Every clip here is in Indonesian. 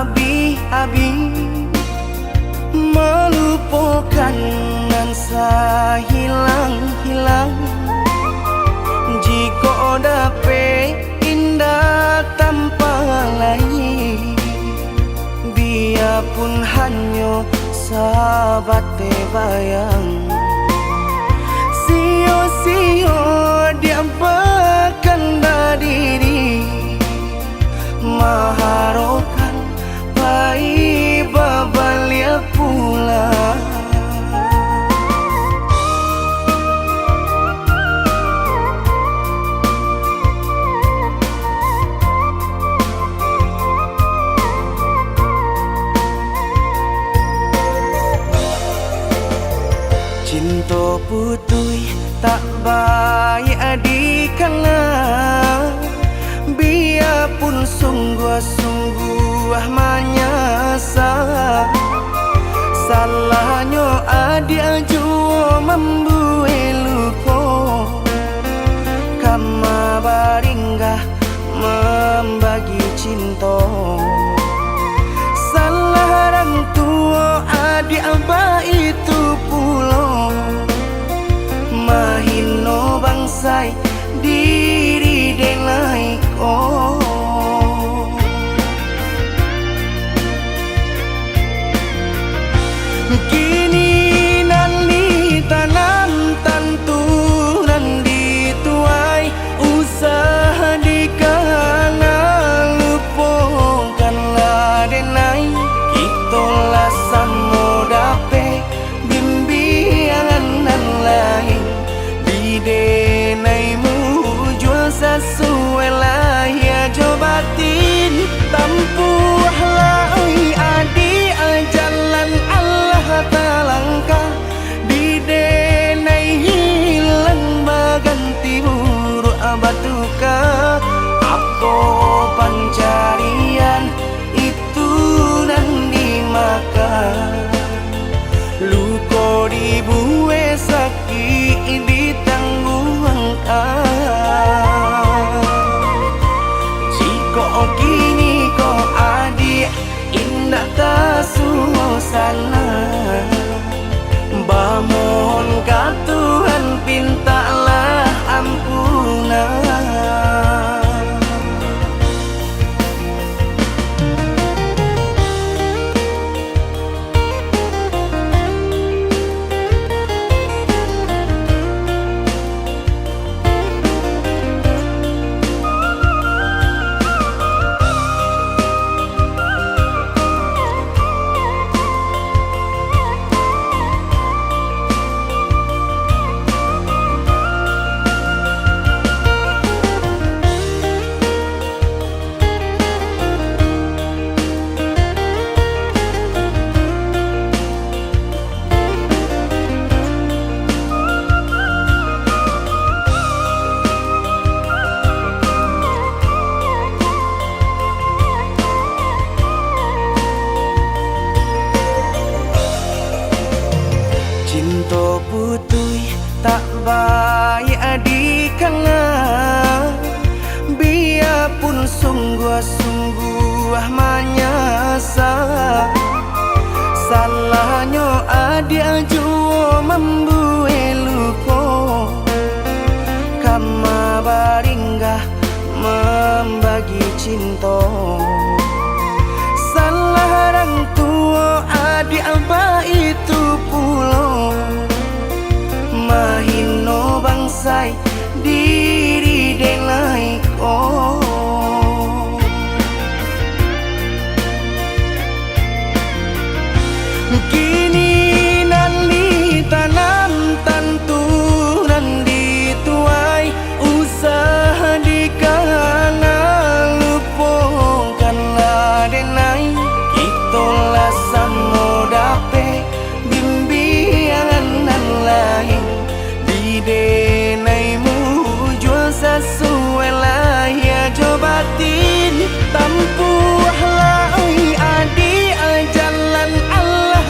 abi-abi melupakan nan hilang-hilang. Jika dapat indah tanpa lain, biarpun hanya sahabat bayang. Sio-sio dia bahkan diri maharokan baik babalia pula. Cinta putui tak baik adikana, biarpun sungguh-sungguh menyasa. Salahnya adik jua membuat luka, kama baringgah membagi cinta. Salah orang tua adik abah itu pulau, mahino bangsai diri denai ko. Kini nan ditanam tentu nan dituai, usaha dikana lupakanlah denai. Itulah samo dape bimbingan nan lain, di denaimu jual sesuai lah ya jobatin. Tampuhlah oi adi jalan Allah talangkah, di denai hilang baganti buruk abatuka. Apa pencarian itu nan dimakan, luka dibuat sakit ditangguhkan. Jika kini kau adik indah tak suasana, bamohon ka Tuhan pintalah ampunan. Cinta putui tak baik adikana, biarpun sungguh-sungguh menyasa. Salahnya adik jua membuat luka, kama baringgah membagi cinta. Salah orang tua adik abah itu pulau, mahino bangsai diri denai ko. Kini nan ditanam tentu nan dituai, usaha dikana lupakanlah denai. Itulah samo dape bimbingan nan lain, di denaimu jual sesuai lah ya jobatin. Tampuhlah oi adi jalan Allah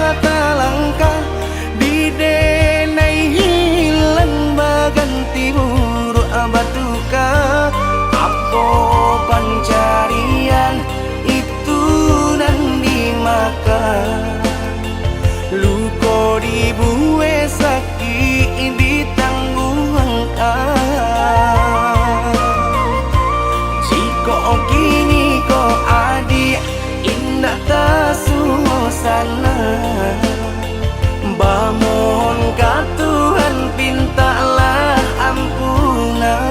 suasana. Bamohon ka Tuhan, pintalah ampunan.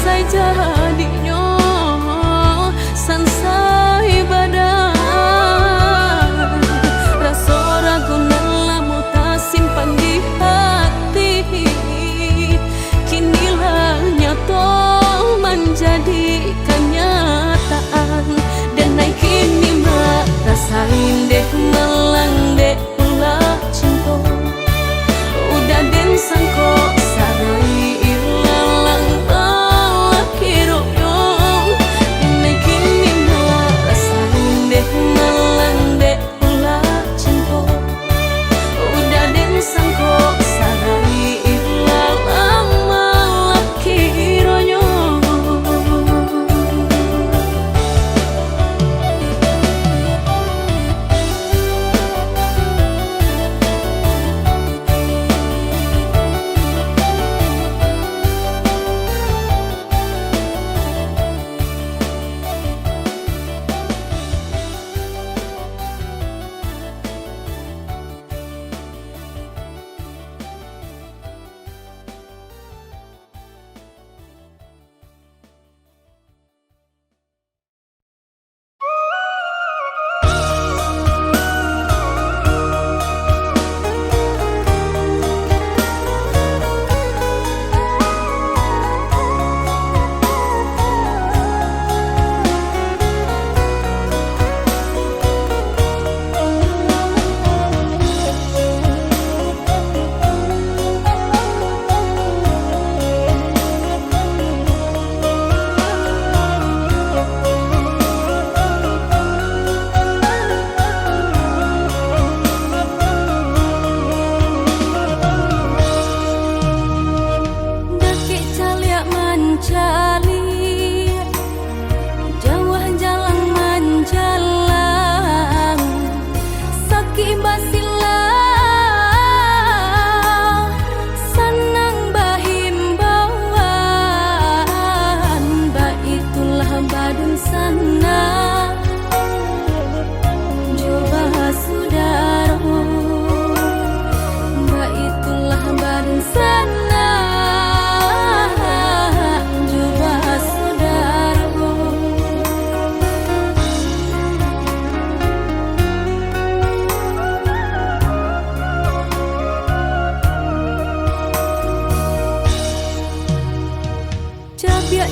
sansai jadinya sansai badan rasa ragu lamu tak simpan di hati kinilah nyata menjadi kenyataan dan naik kini rasain deh melang deh ulah cinta udah den sangko sarai ilalang balak kiroyo naik kini rasain deh melang deh ulah cinta udah den sangko sarai ilalang balak kiroyo.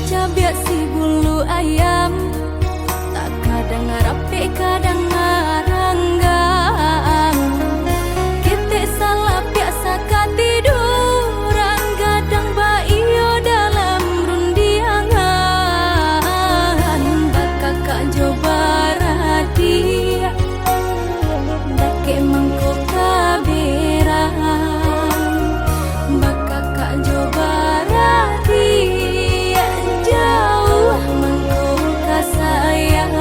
Cabiak si bulu ayam tak kadang rapi kadang ngaranggang kita salah biasa katiduran kadang baio dalam rundiangan bakal kak coba radia dake mangkuk kaberan bakal kak coba radia jauh mengkau sayang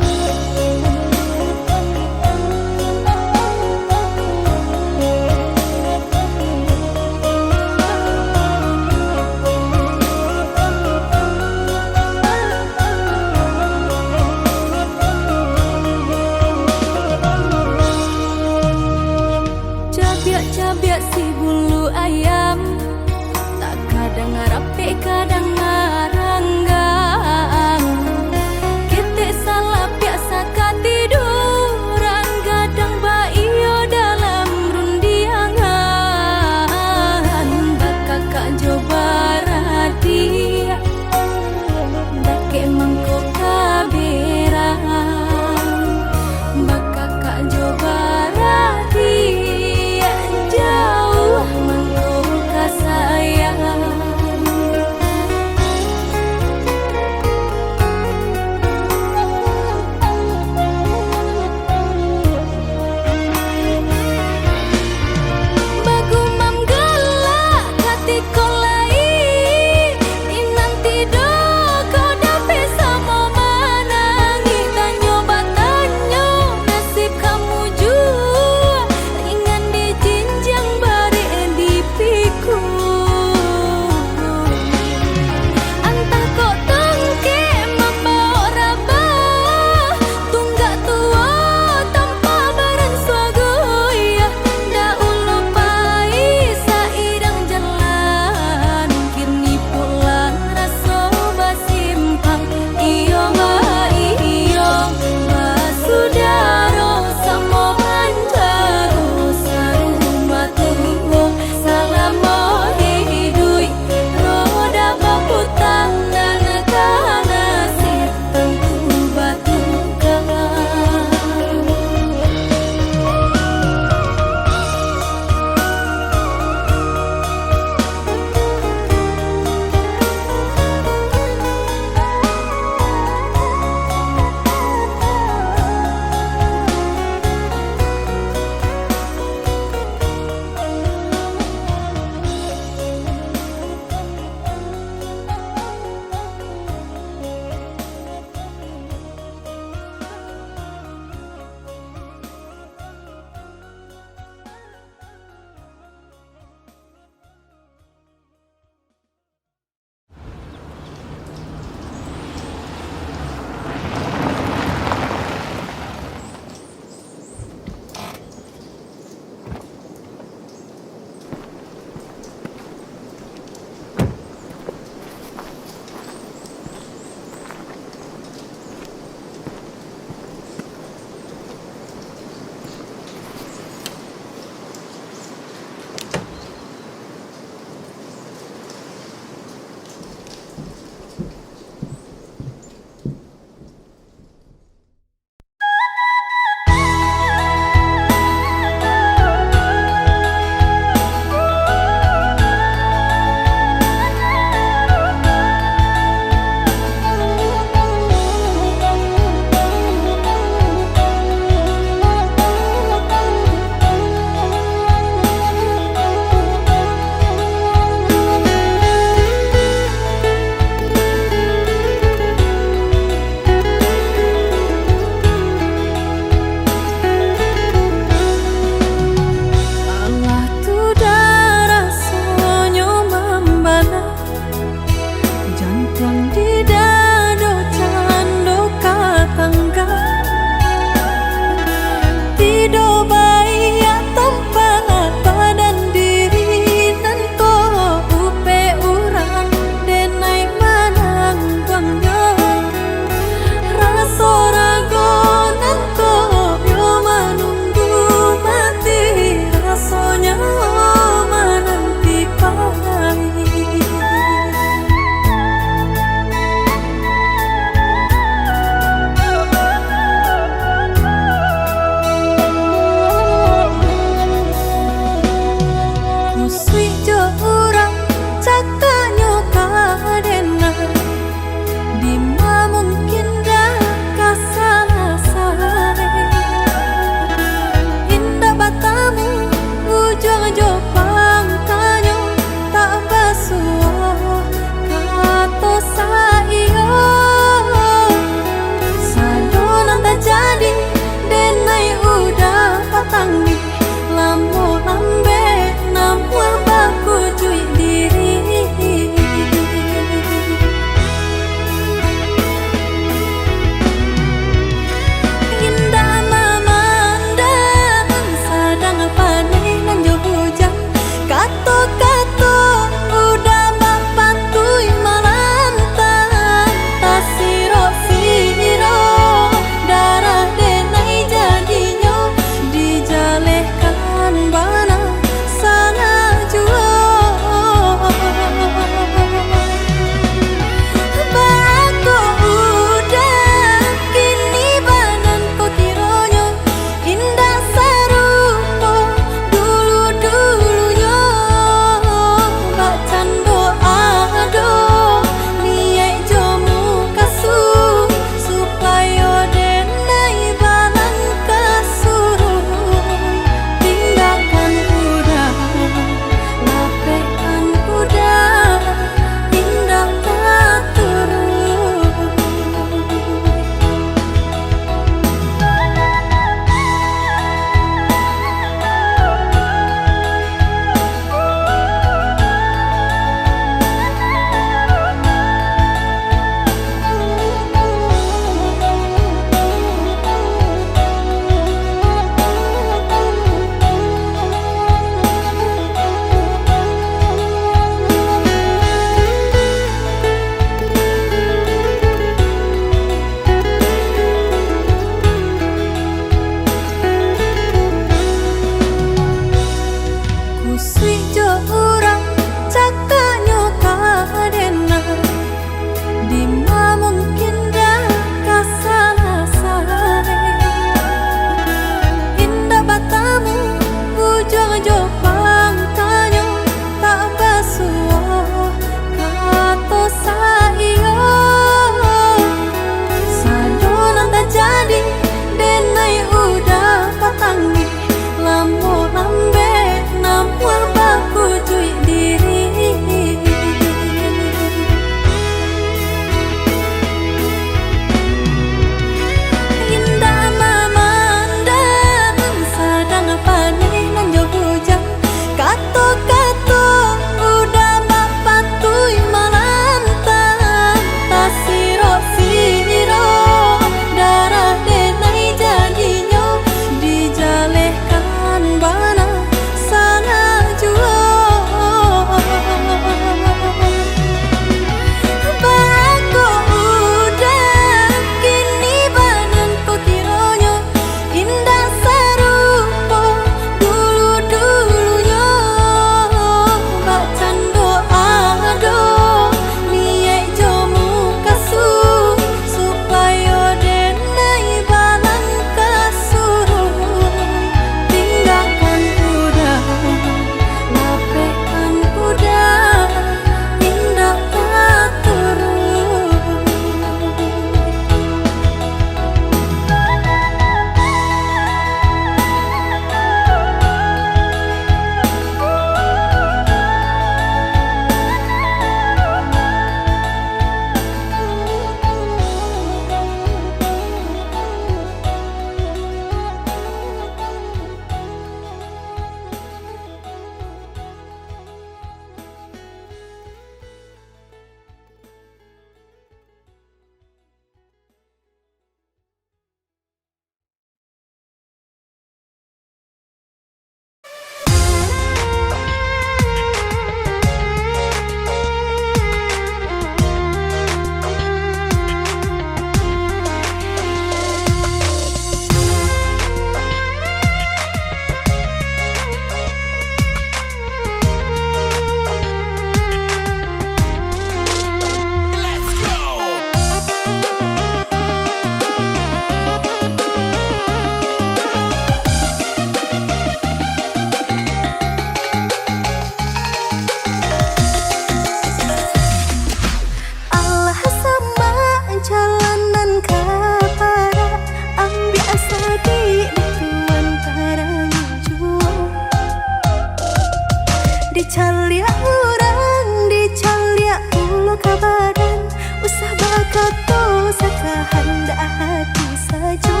hendak hati saja.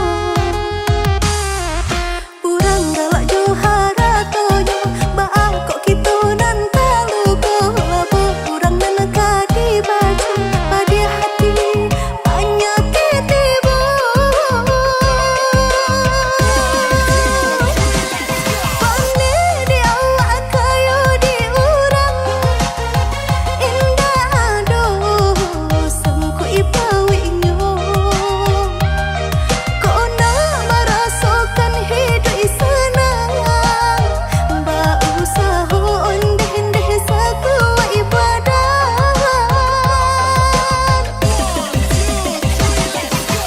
Urang galak johara toyo baak kok kita nan talu kelabo. Urang nan kadi baju pada hati banyak ketibu. Pane di awak kayo di urang indah aduh sangku ipawinyo. Kau nak merasakan hidup senang ba usaha ondeh-ondeh sakuwa ibadah.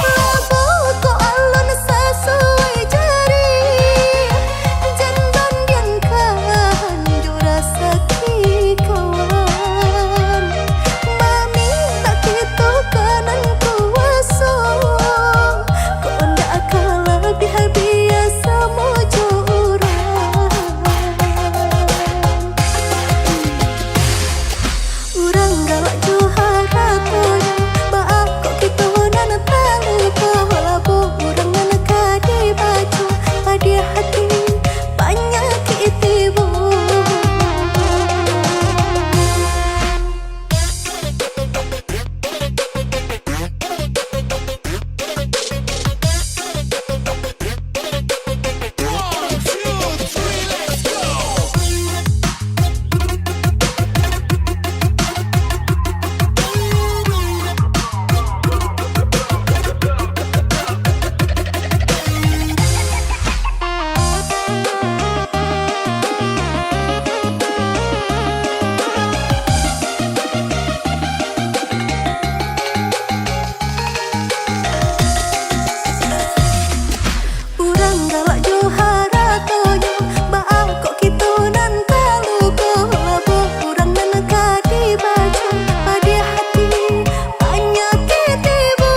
Labo ko alon sesuai jari jandan diangkan jura saki kawan. Mami tak kita kanan kuasa kau ndak kalah biasa mojo urang. Urang galak johara toyo baak kok kita nan talu kelabo. Urang nan kadi baju pada hati banyak ketibu. Urang galak johara toyo baak kok kita nan talu kelabo. Urang nan kadi baju pada hati banyak ketibu.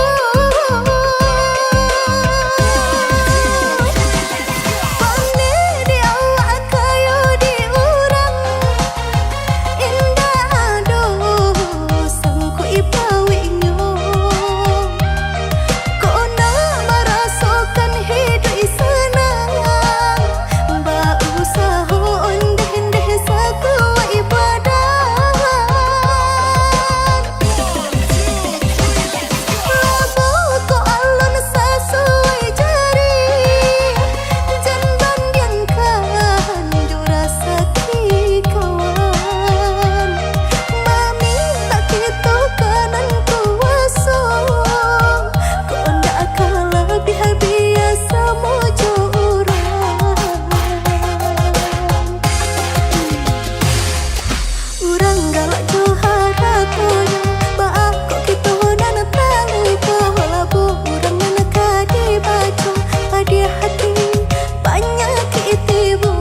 Pane di awak kayo di urang indah aduh sangku ipawinyo. Kau nak merasakan hidup senang ba usaha ondeh-ondeh sakuwa ibadah. Labo ko alon sesuai jari jandan diangkan jura saki kawan. Mami tak kita kanan kuasa kau ndak kalah biasa mojo urang. Urang galak johara toyo baak kok kita nan talu kelabo. Urang nan kadi baju pada hati banyak ketibu.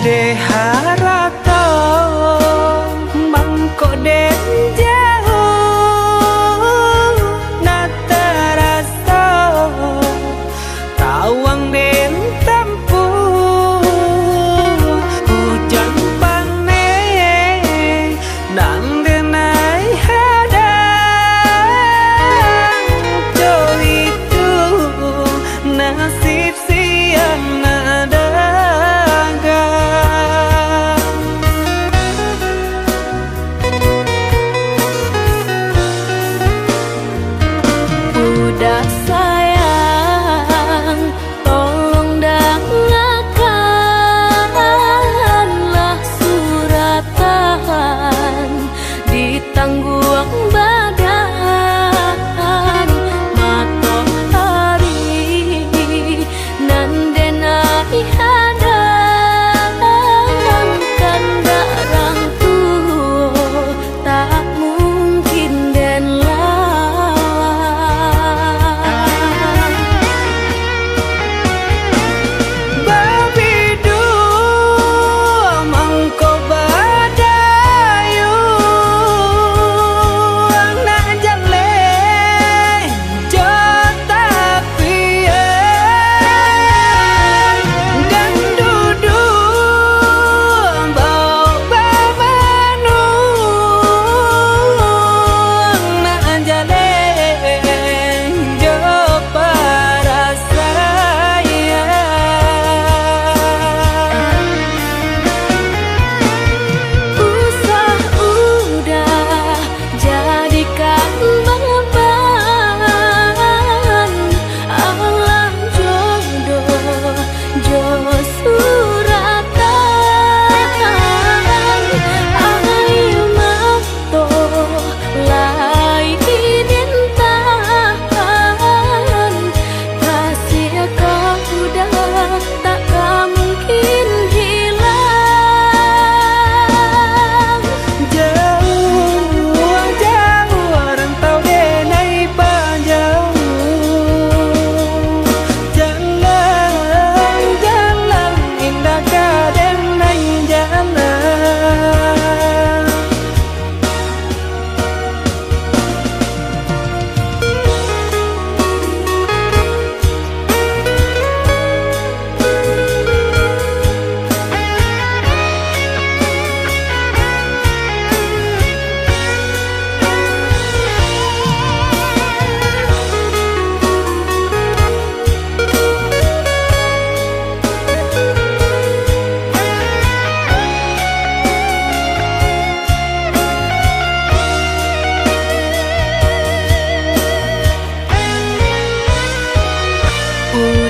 De harato mangko den jauh nataraso tawang den tempu hujan pane nang denai hadang jo itu nasib siang nadaga.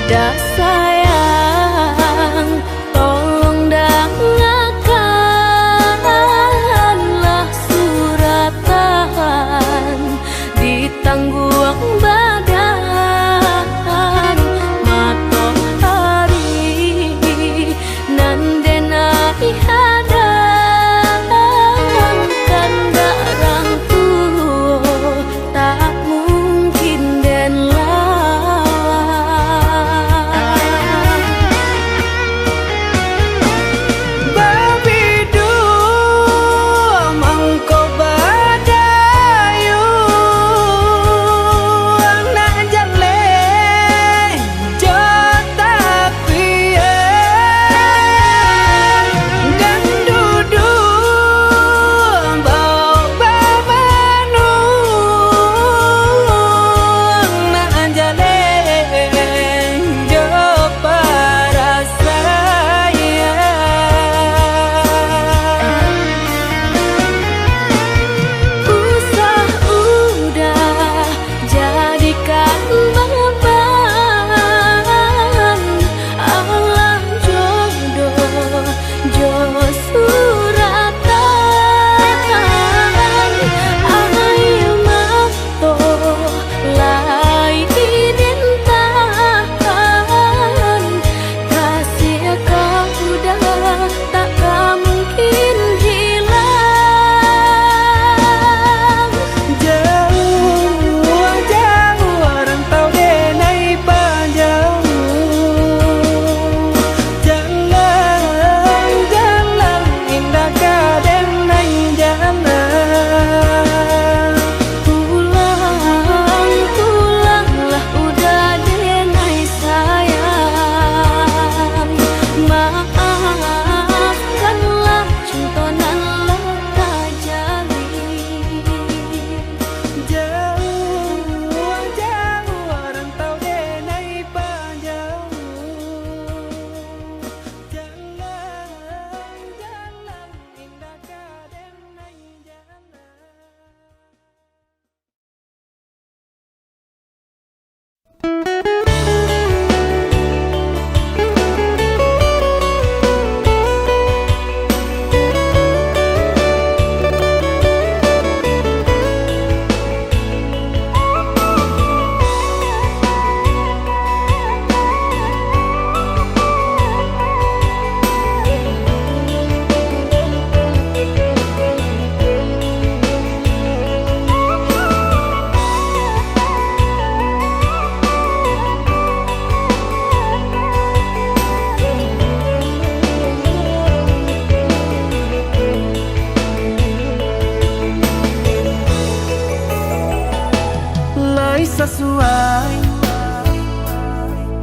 Dah sayang, tolong dengarkanlah suratan ditangguang badan matahari nan denai hadang kandarang tuo tak mungkin den Babidu mangko badayu anak jale jota pian dan dudu bau babanu anak jale jo para saya Usah udah jadikan beban alam jodoh jo suratan ayo mato lai dintahan kasih kau udah tak mungkin hilang. jauh jauh rantau denai panjang jalan jalan indah kadenai jalan Pulang, pulanglah udah denai sayang. Maafkanlah contonan leka jalin. jauh jauh rantau denai panjang jalan jalan indah kadenai jalan Lai sesuai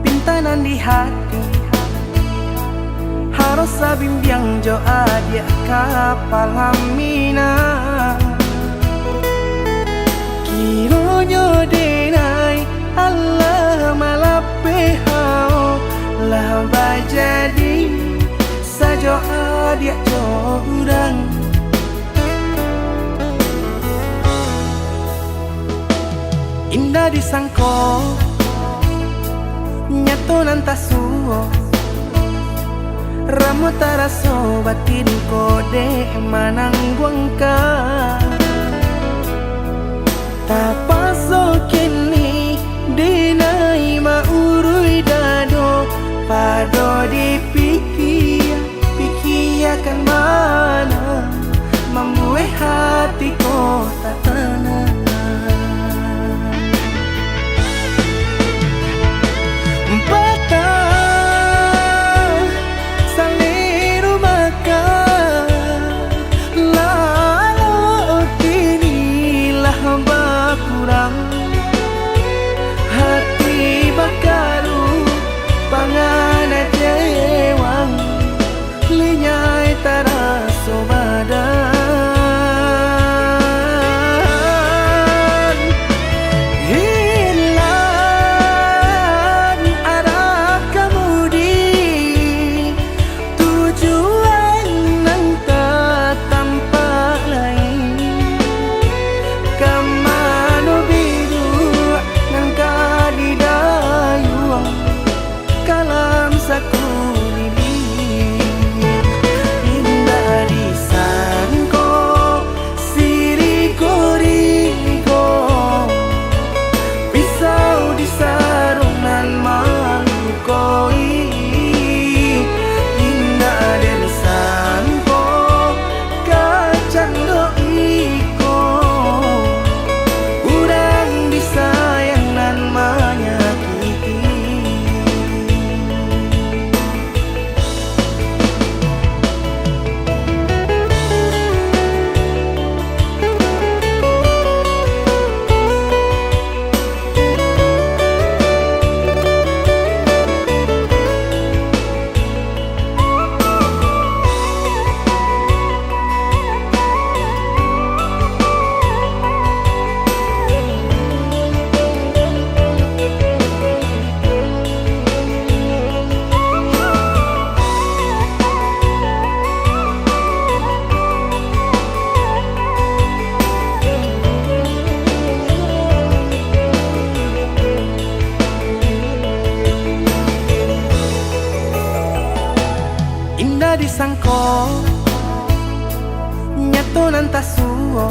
pintanan di hati harus sabimbiang jo adia kapal hamina kiro nyo denai Allah malape hao lah bajadi sajo adia jo urang indah disangko nyato nantasuo ramu taraso batin kode manangguang ka tapaso kini dinai maurui dado pado dipikir pikiakan mana membuat hatiku tak tenang patah saliru makan lalu kini lah bakurang hati bakaru pangana jewang linyai taraso badan disangko nyato nanta suo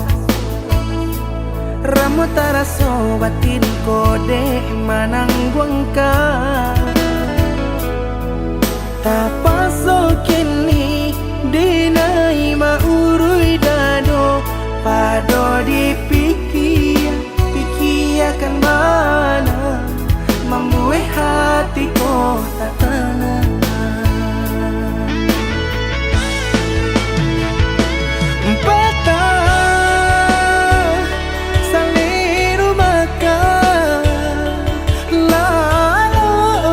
ramo taraso batin kode manangguangka tapaso kini dinai maurui dado pado dipikir akan mana membuat hatiku tak tenang. Patah saliru makan lalu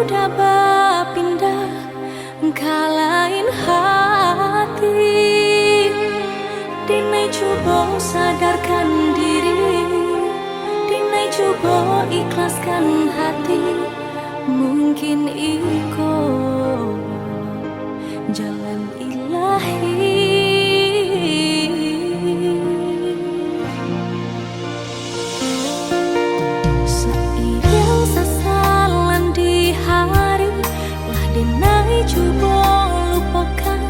udah berpindah kalain hati. Dinai coba sadarkan diri, dinai coba ikhlaskan hati. Mungkin iko jalan ilahi. Seiring sesalan di hari, lah dinai coba lupakan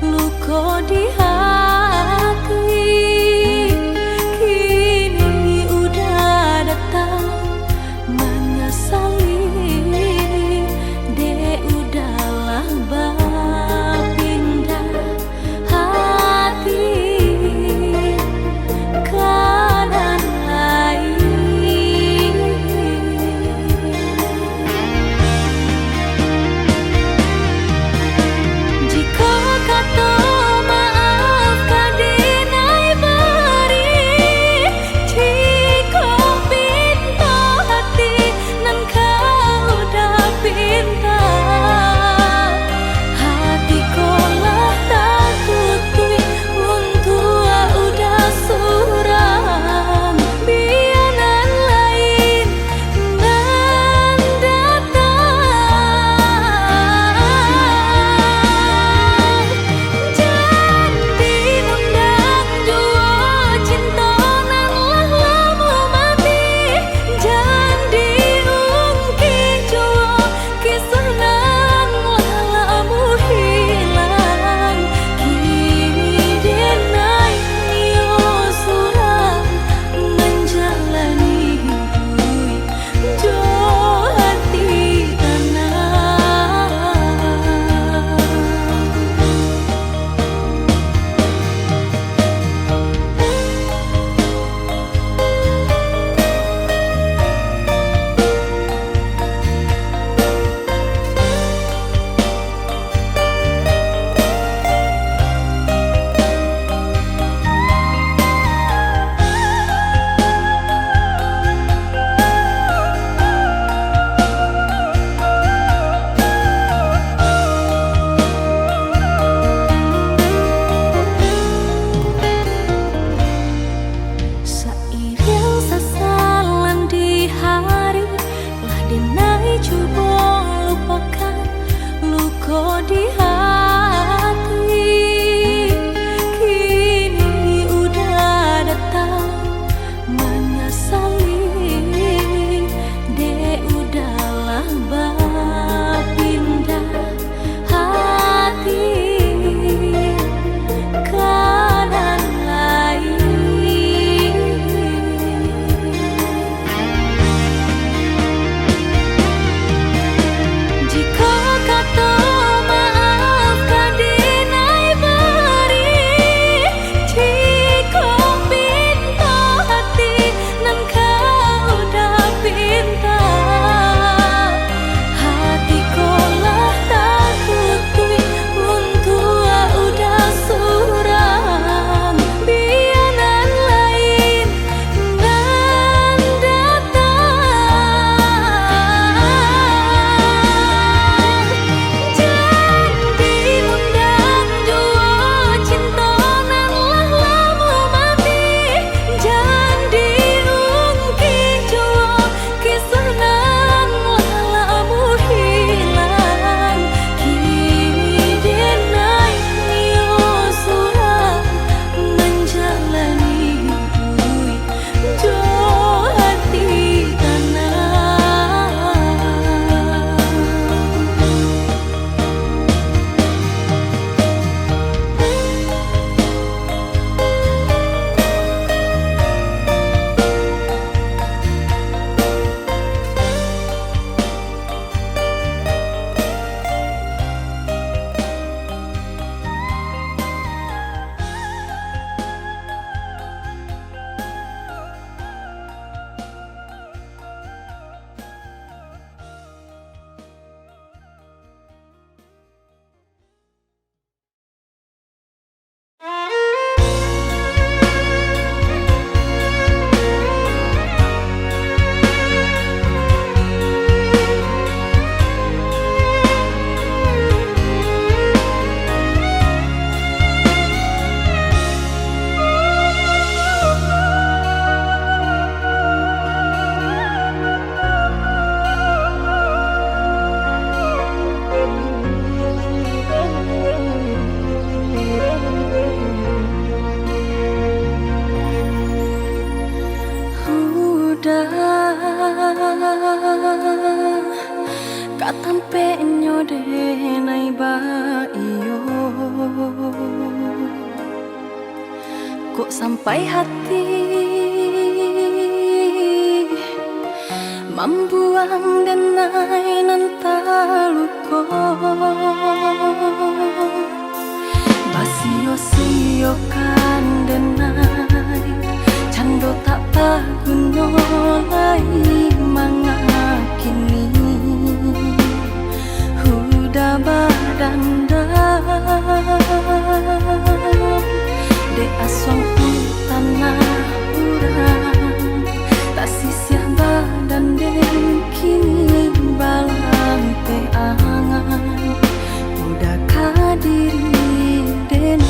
luka di hati. Kini udah datang menyesali, de udahlah berpindah tak tampe nyodenai ba iyo. Kok sampai hati membuang denai nantaluko. Basio-sio kan denai cando tak paguno lai mangakini. Huda badan de asong tanah urang tak sisih badan den kini balang te angan udah kadiri denai.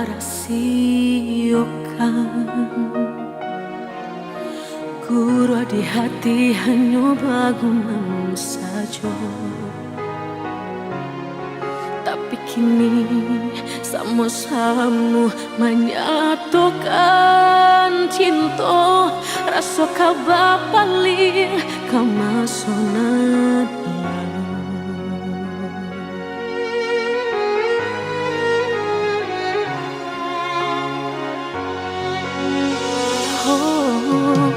rasiokan Guru di hati hanya bagumam saja. Tapi kini sama-sama menyatukan cinta. Rasa kabar paling kemasonan lalu. Oh,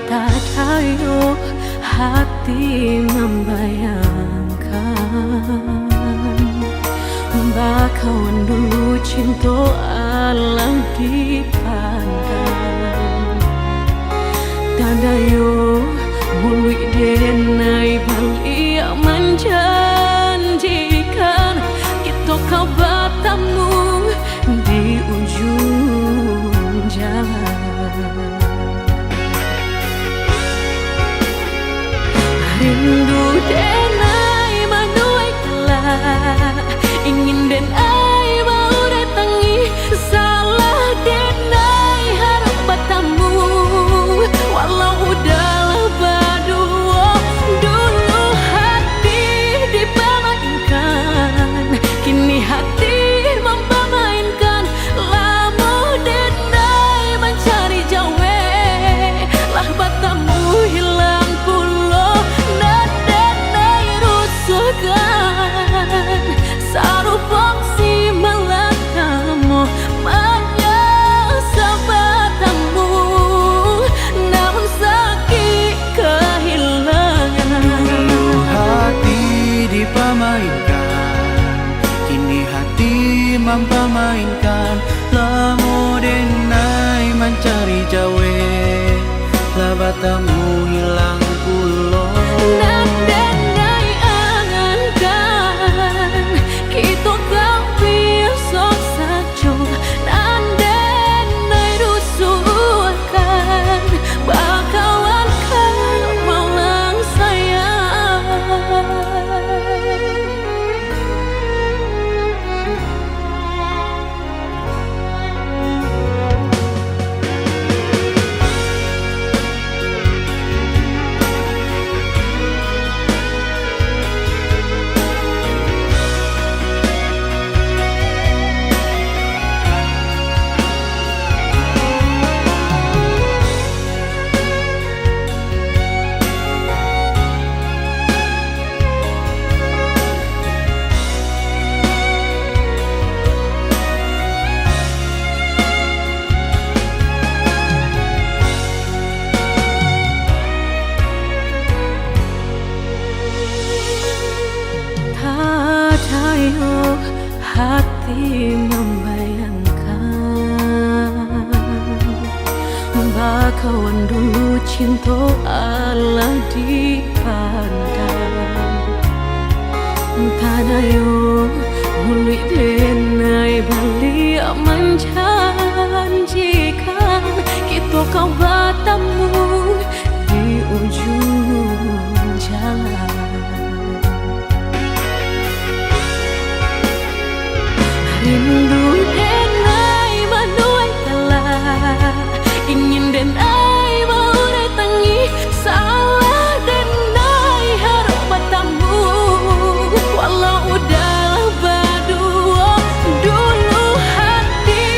tak tahu hati membayangkan bakawan dulu cinta alam dipandang. Tadayo mului denai balik menjanjikan kita kau bertemu di ujung jalan. Rindu denai manuai telah ingin dan ai mau datangi salah denai harap bertemu walau udahlah berdua dulu hati dipermainkan kini hati mempermainkan lama denai mencari jawe lah bertemu hilang pulau dan denai rusukkan sarupang si melakamu menyesal bertemu namun sakit kehilangan. Hati dipermainkan, kini hati mempermainkan. Lamo denai mencari jawe, lah bertemu hilang pulau. Dan denai angankan kita kau besok saja. Dan denai rusuhkan bakawan kau malang sayang. Hati membayangkan bakawan dulu cinta Allah dipandang. Tadayo mului denai balik menjanjikan kita kau bertemu di ujung jalan. Rindu denai manuai telah ingin denai mau datangi salah denai harap bertemu walau udahlah berdua dulu hati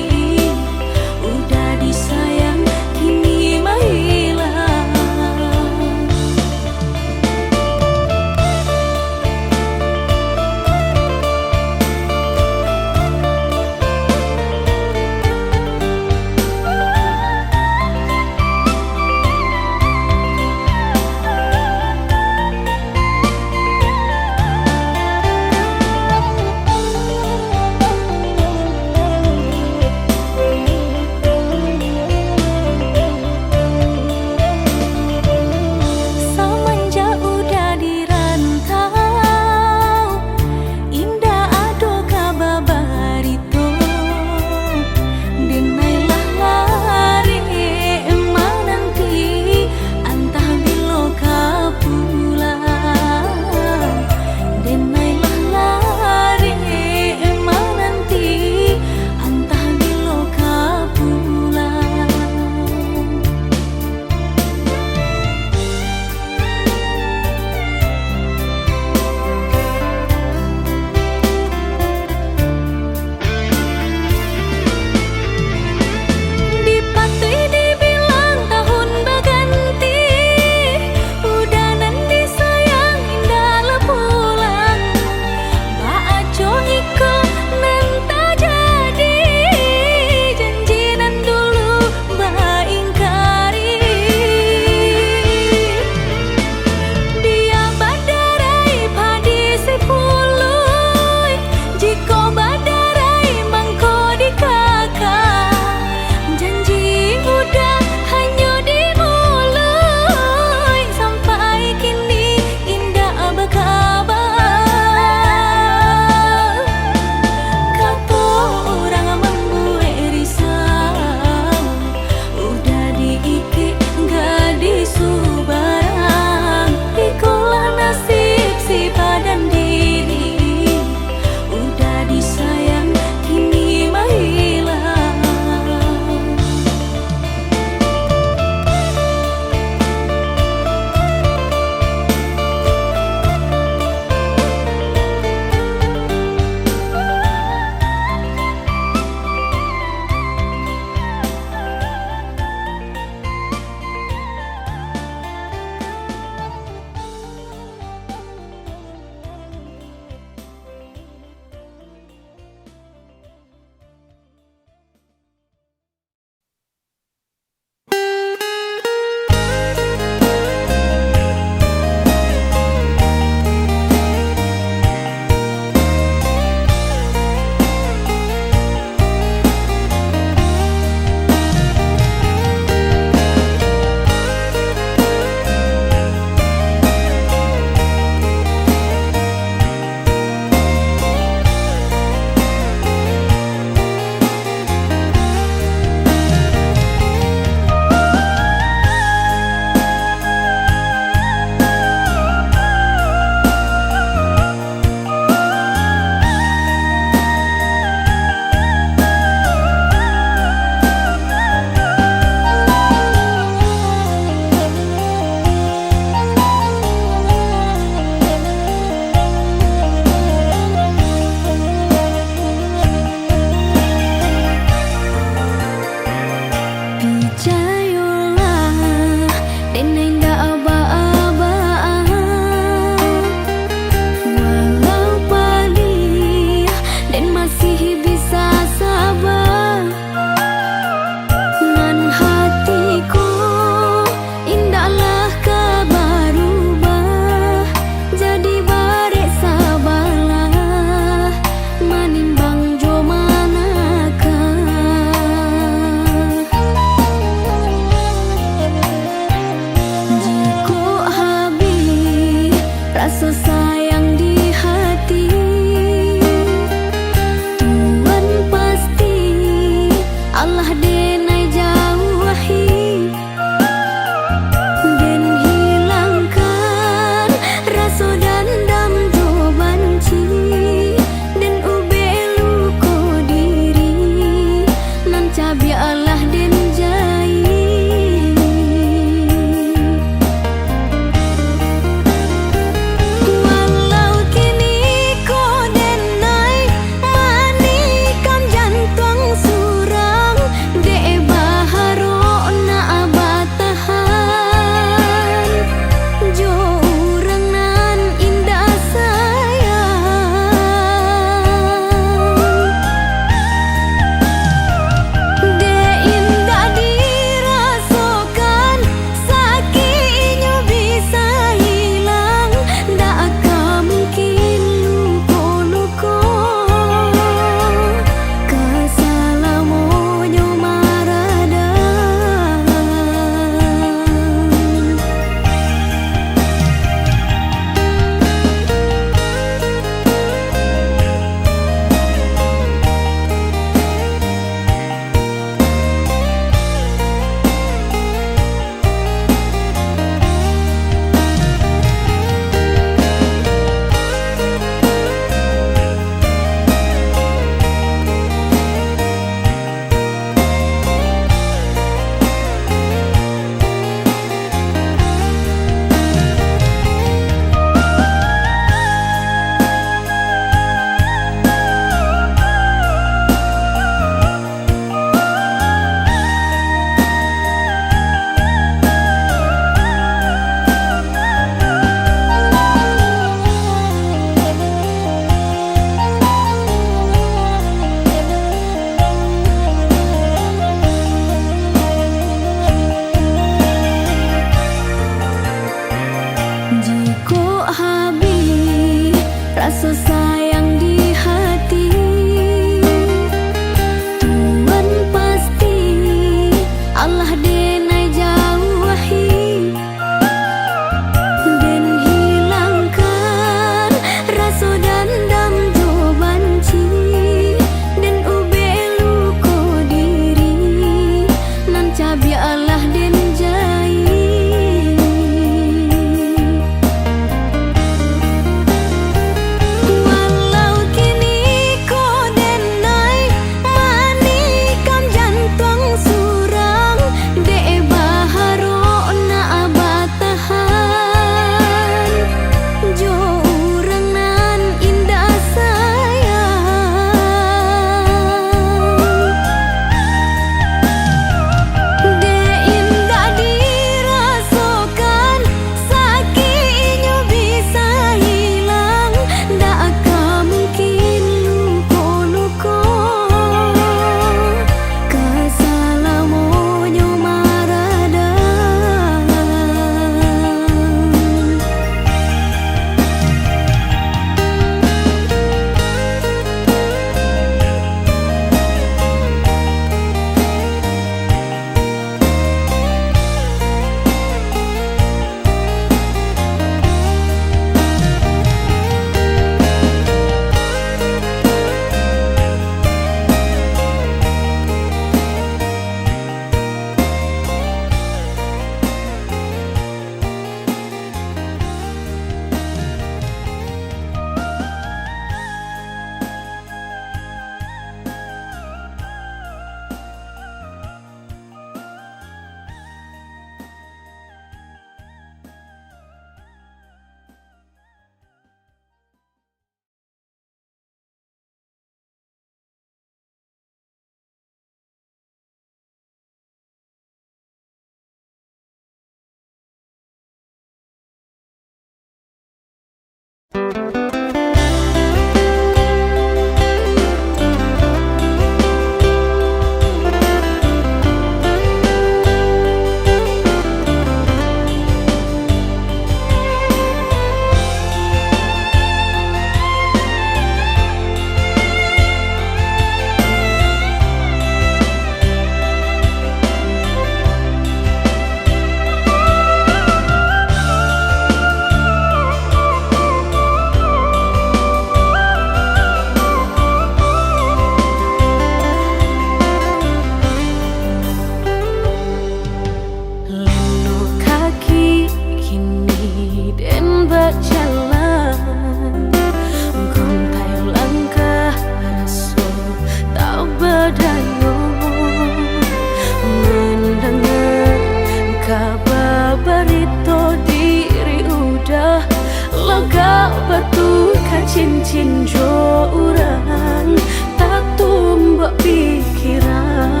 cincin jo urang tak tumbak pikiran.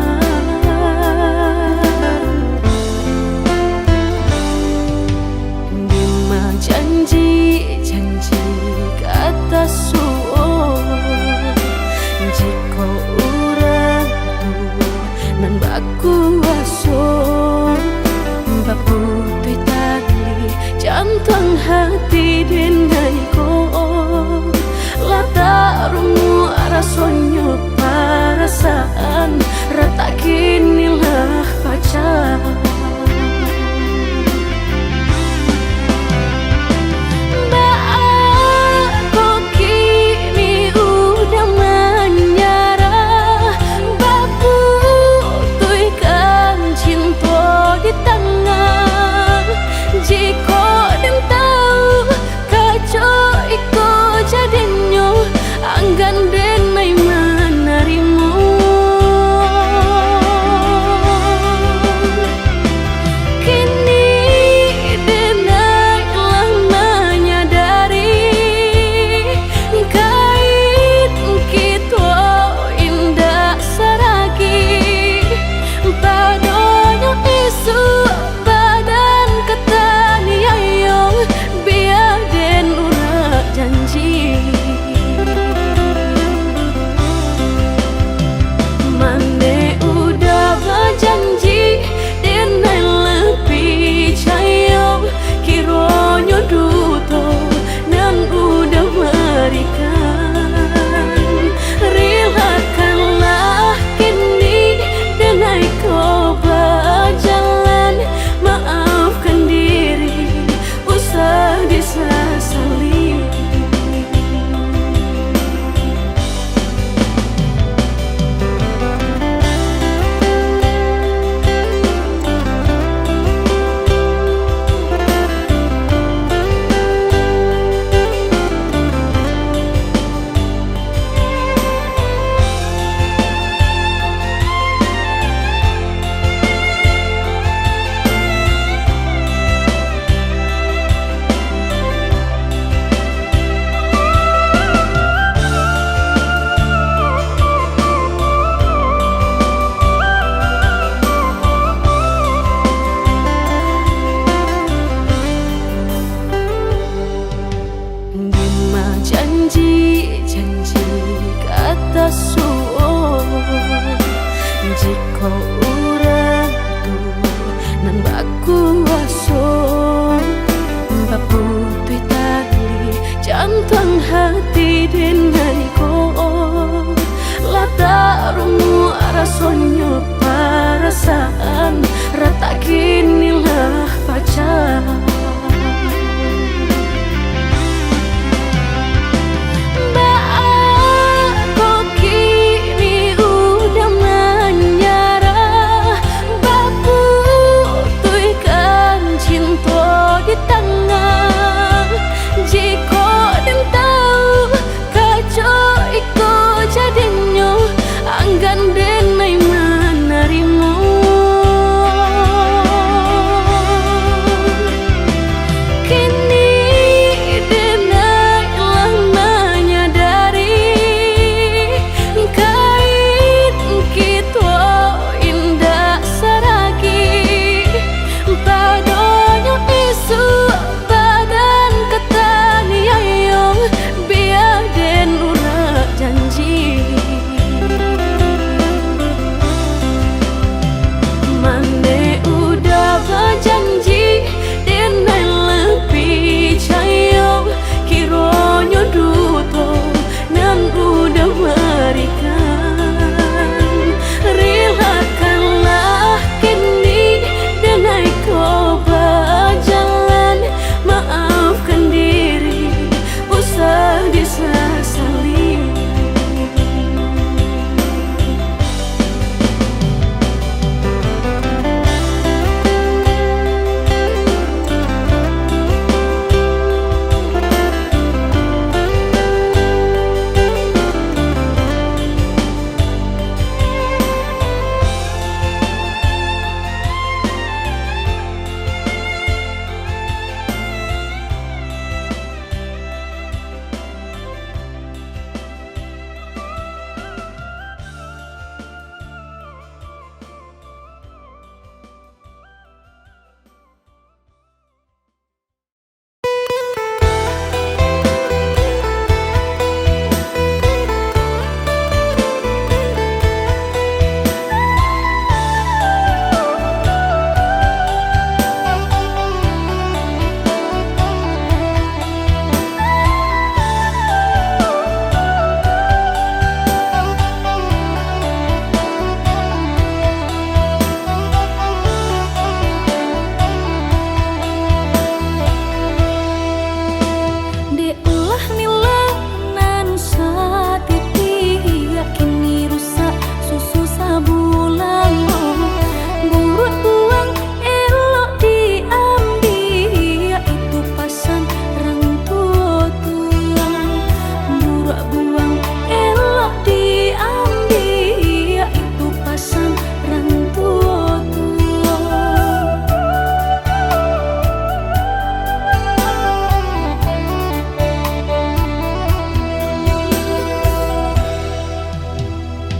Bima janji kata suo jika urang tu nan baku aso baputui tali jantung hati denai ko lata rumu rasonyo perasaan rata kinilah pacar. Janji kata suo jika urang tu nan baku aso baputui tali jantung hati denai ko lata rumu rasonyo perasaan rata kinilah pacar.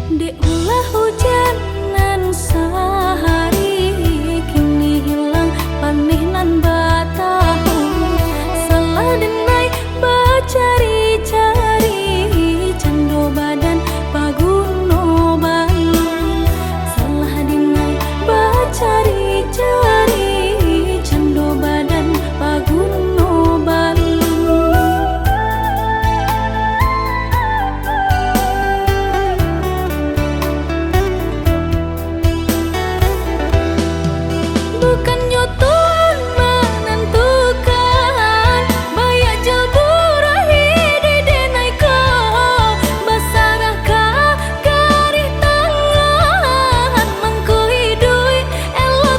Dek ulah hujan nan sehari kini hilang panih nan batahu salah denai bacari-cari cando badan paguno balu salah denai bacari-cari cando badan paguno balu. Bukannya Tuhan menentukan bayak jeburahi di denai kau basarah garih tangan mengku hidui elo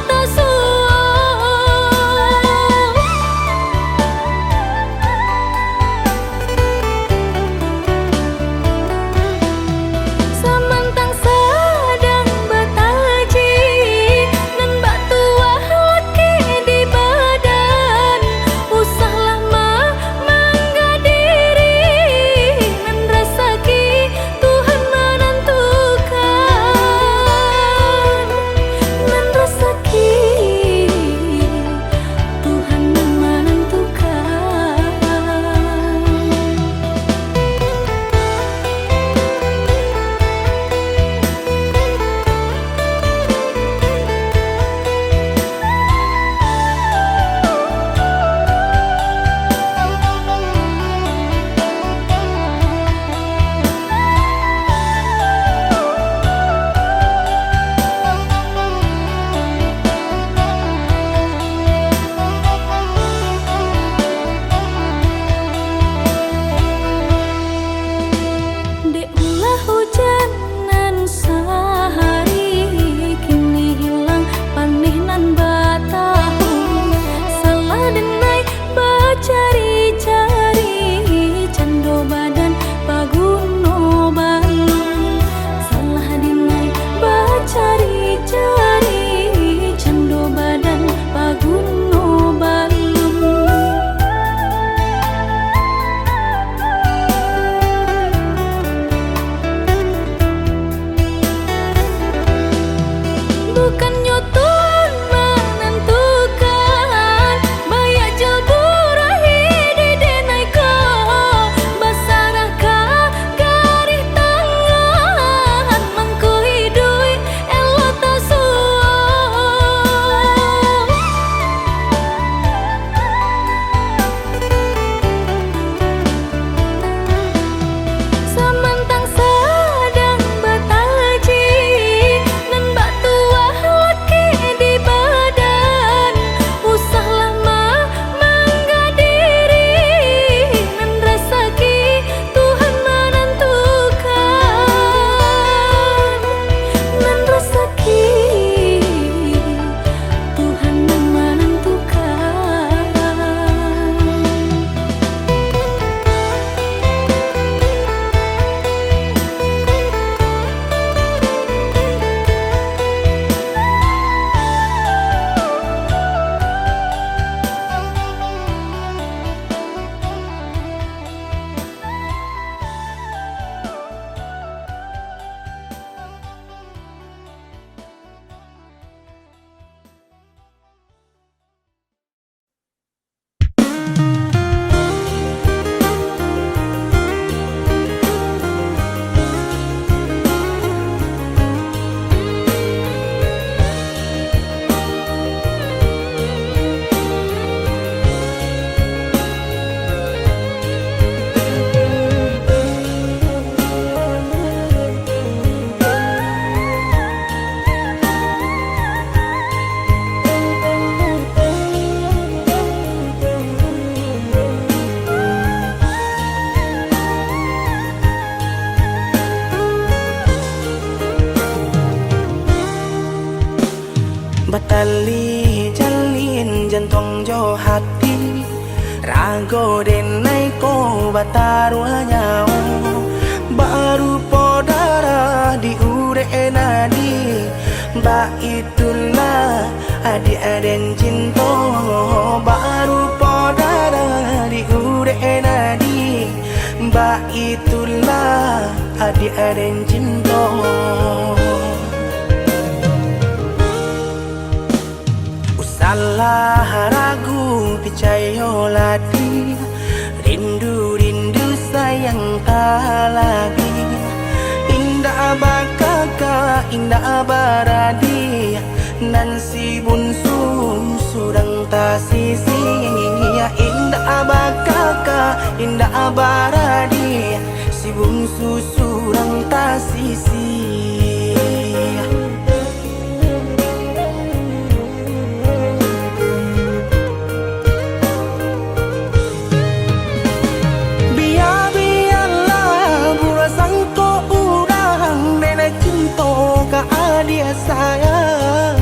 samantang sedang betaji nan bak tuah laki di badan usah lama menggadiri nan rasaki Tuhan menentukan nan rasaki Tuhan menentukan. Dek ulah hujan nan sehari kini hilang panih nan batahu salah denai bacari-cari cando badan paguno balu salah denai bacari-cari cando badan paguno balu. Bukannya Tuhan menentukan bayak jeburahi di denai kau basarah garih tangan mengku hidui elo samantang sedang betaji nan bak tuah laki di badan usah lama menggadiri nan rasaki Tuhan menentukan nan rasaki Tuhan menentukan. Batali jalin jantung jo hati rago denai ko bataruanya baru podara di ure nadi ba itulah adi aden cinta baru podara di ure nadi ba itulah adi aden cinta. Trisno. Salah ragu picayo lati, rindu sayang tak lagi. Indah bakaka indah baradi, nan si bunsu surang tak sisi. Indah bakaka indah baradi, si bungsu surang tak sisi. Dia sayang,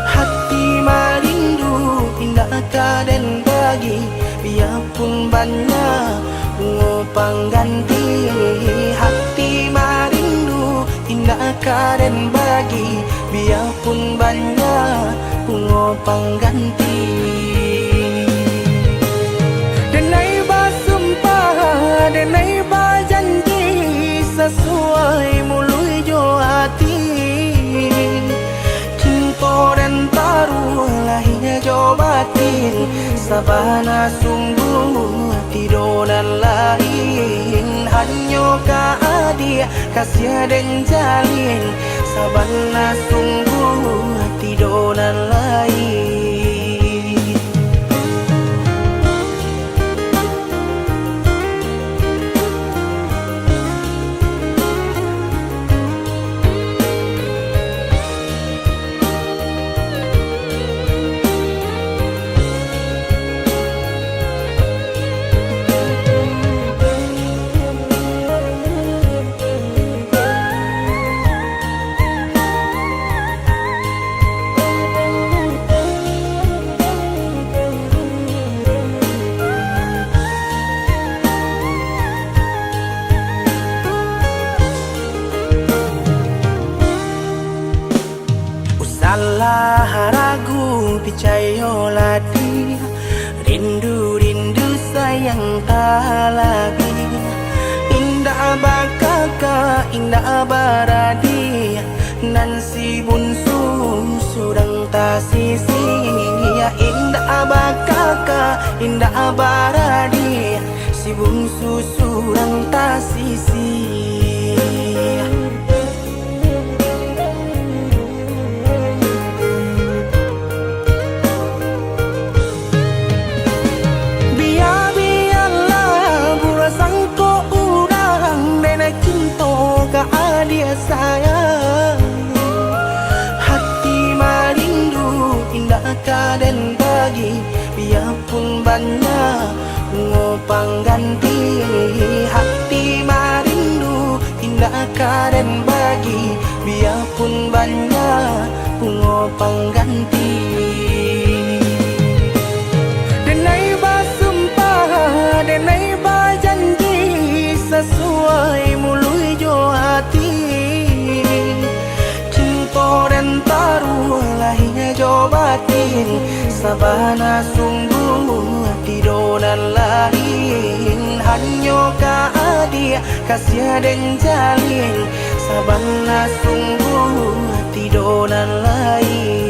hati merindu indah kaden bagi, biarpun banyak bunga pengganti. Hati merindu indah kaden bagi, biarpun banyak bunga pengganti. Denai bersumpah, denai berjanji, sesuai mulut jo hati. Cinta dan taruh lahirnya jo batin, sabana sungguh tidur dan lain. Hanya ka dia kasih dan jalin, sabana sungguh tidur dan lain. Salah ragu picayo lati, rindu sayang tak lagi. Indah bakaka indah baradi, nan si bunsu surang tak sisi. Indah bakaka indah baradi, si bungsu surang tak sisi. Dia sayang, hati merindu indah kaden bagi, biarpun banyak bunga pengganti. Hati merindu indah kaden bagi, biarpun banyak bunga pengganti. Denai bersumpah, denai berjanji, sesuai mulut jo hati. Cinta dan taruh lahirnya jo batin, sabana sungguh tidur dan lain. Hanya ka dia kasih dan jalin, sabana sungguh tidur dan lain.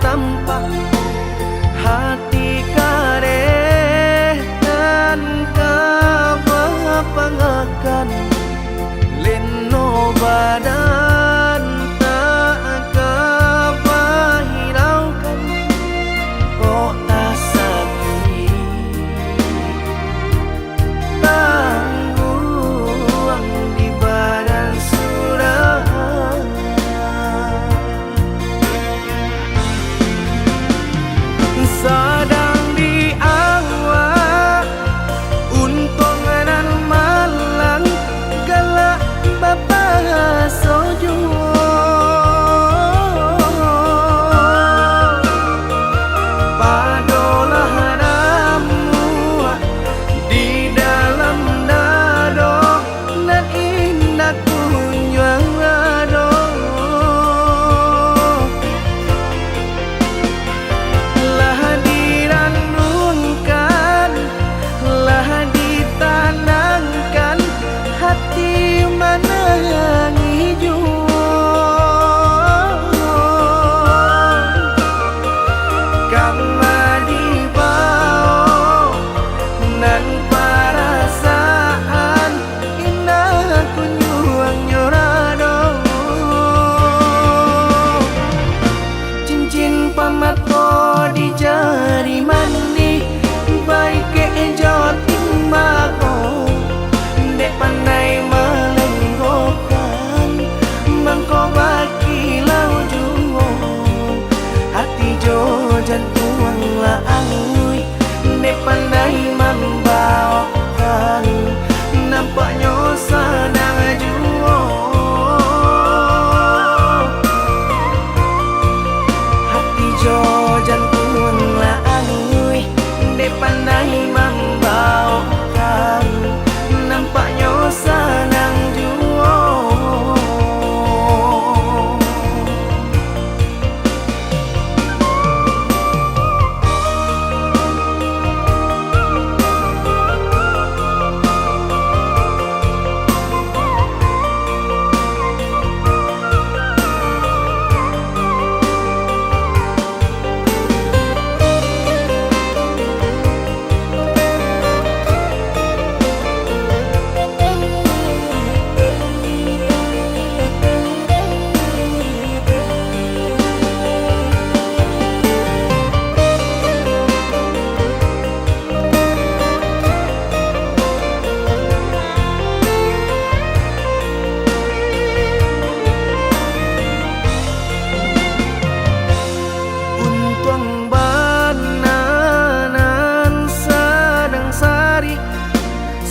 tampak hati kareh dan kebapangakan leno badan tak kepahiraukan kok tak sakit tangguang di badan surah sadang di awak untung nan malang galak bapa sojo padolah ramu di dalam dado nan indah kunjung ado lah diranungkan lah ditanangkan hati mana yang hijau kama dibao nan perasaan indah kunjung nyorado cincin pamato di jari mani baik ke joting mako dek pandai melenggokan mangko baki lau juo hati jo jantung la angui dek pandai membawakan nampaknya sadang juo hati jo jantung la angui dek pandai membawakan nampaknya sadang juo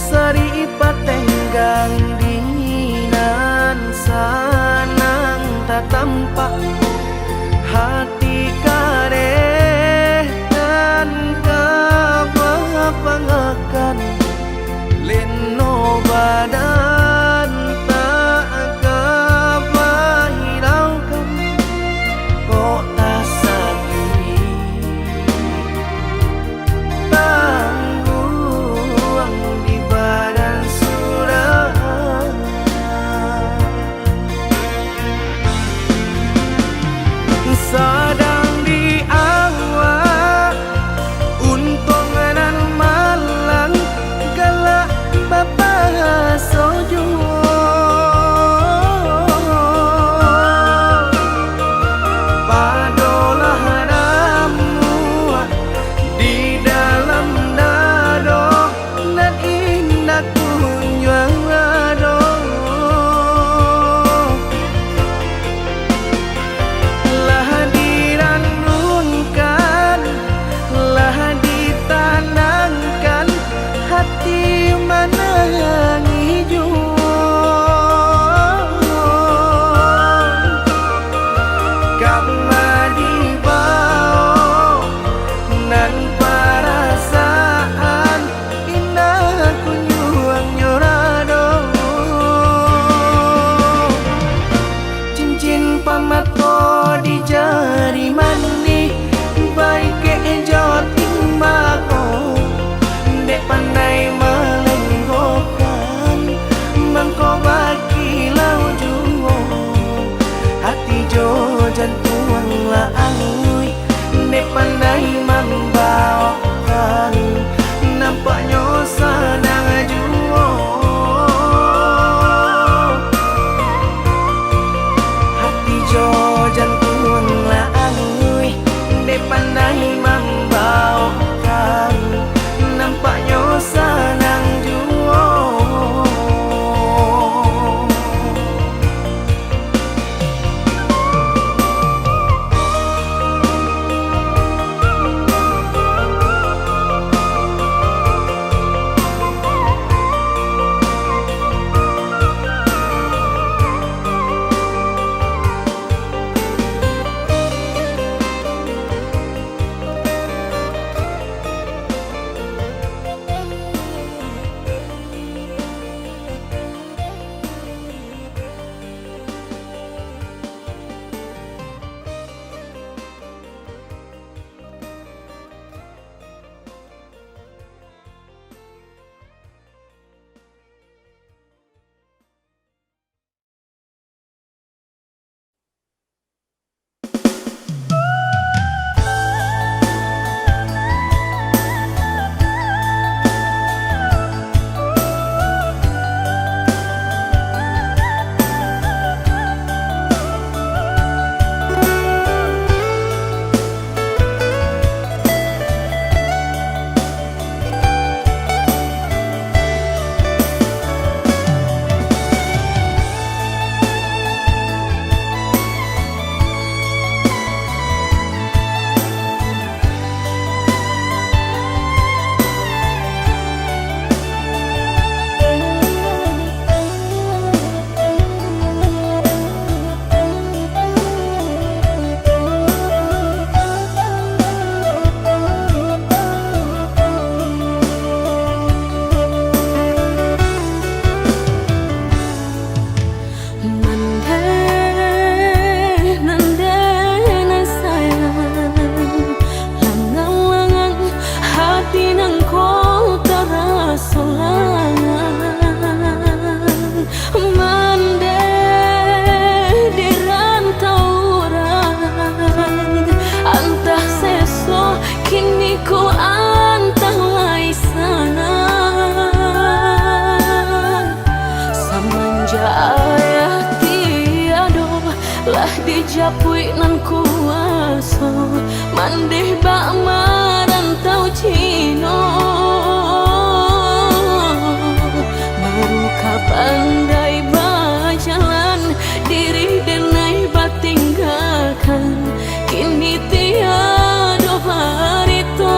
sari patenggang dinginan sanang tak tampak hati kareh dan kebapangakan leno badan tak kepahiraukan kok tak sakit tangguang di badan surah sadang di awak untung nan malang galak bapa sojo padolah ramu di dalam dado nan indah kunjung ado lah diranungkan lah ditanangkan hati mana yang hijau kama dibao nan perasaan indah kunjung nyorado cincin pamato di jari mani baik ke joting mako dek pandai melenggokan dijapui nan kuaso mandeh bak marantau Cino baru kapandai berjalan diri denai batinggalkan kini tiada barito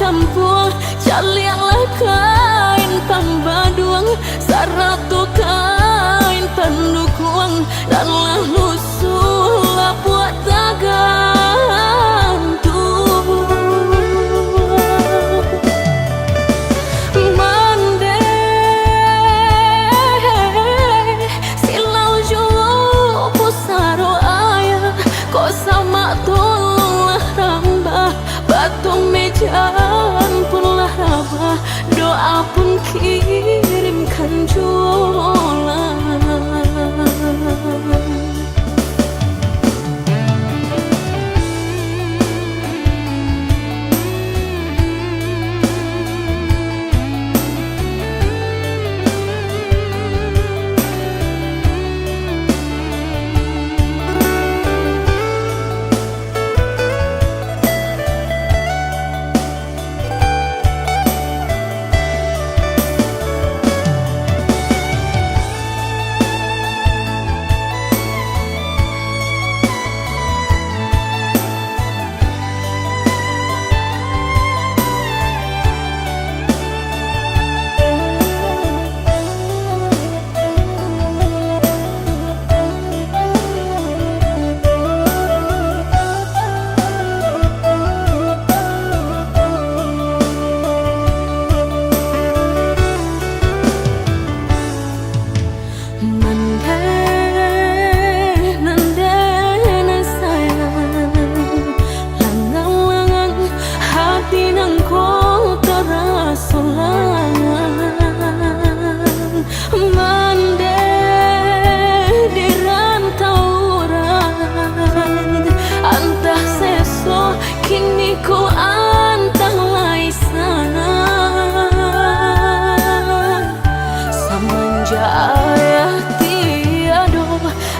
kampung caliaklah kain tambaduang saratu kain pendukuang dan lalu sulap buat tagantung mandeh silau julu pusaro ayah kok sama tolonglah rambah batu mejan punlah rabah doa pun kirimkan jualan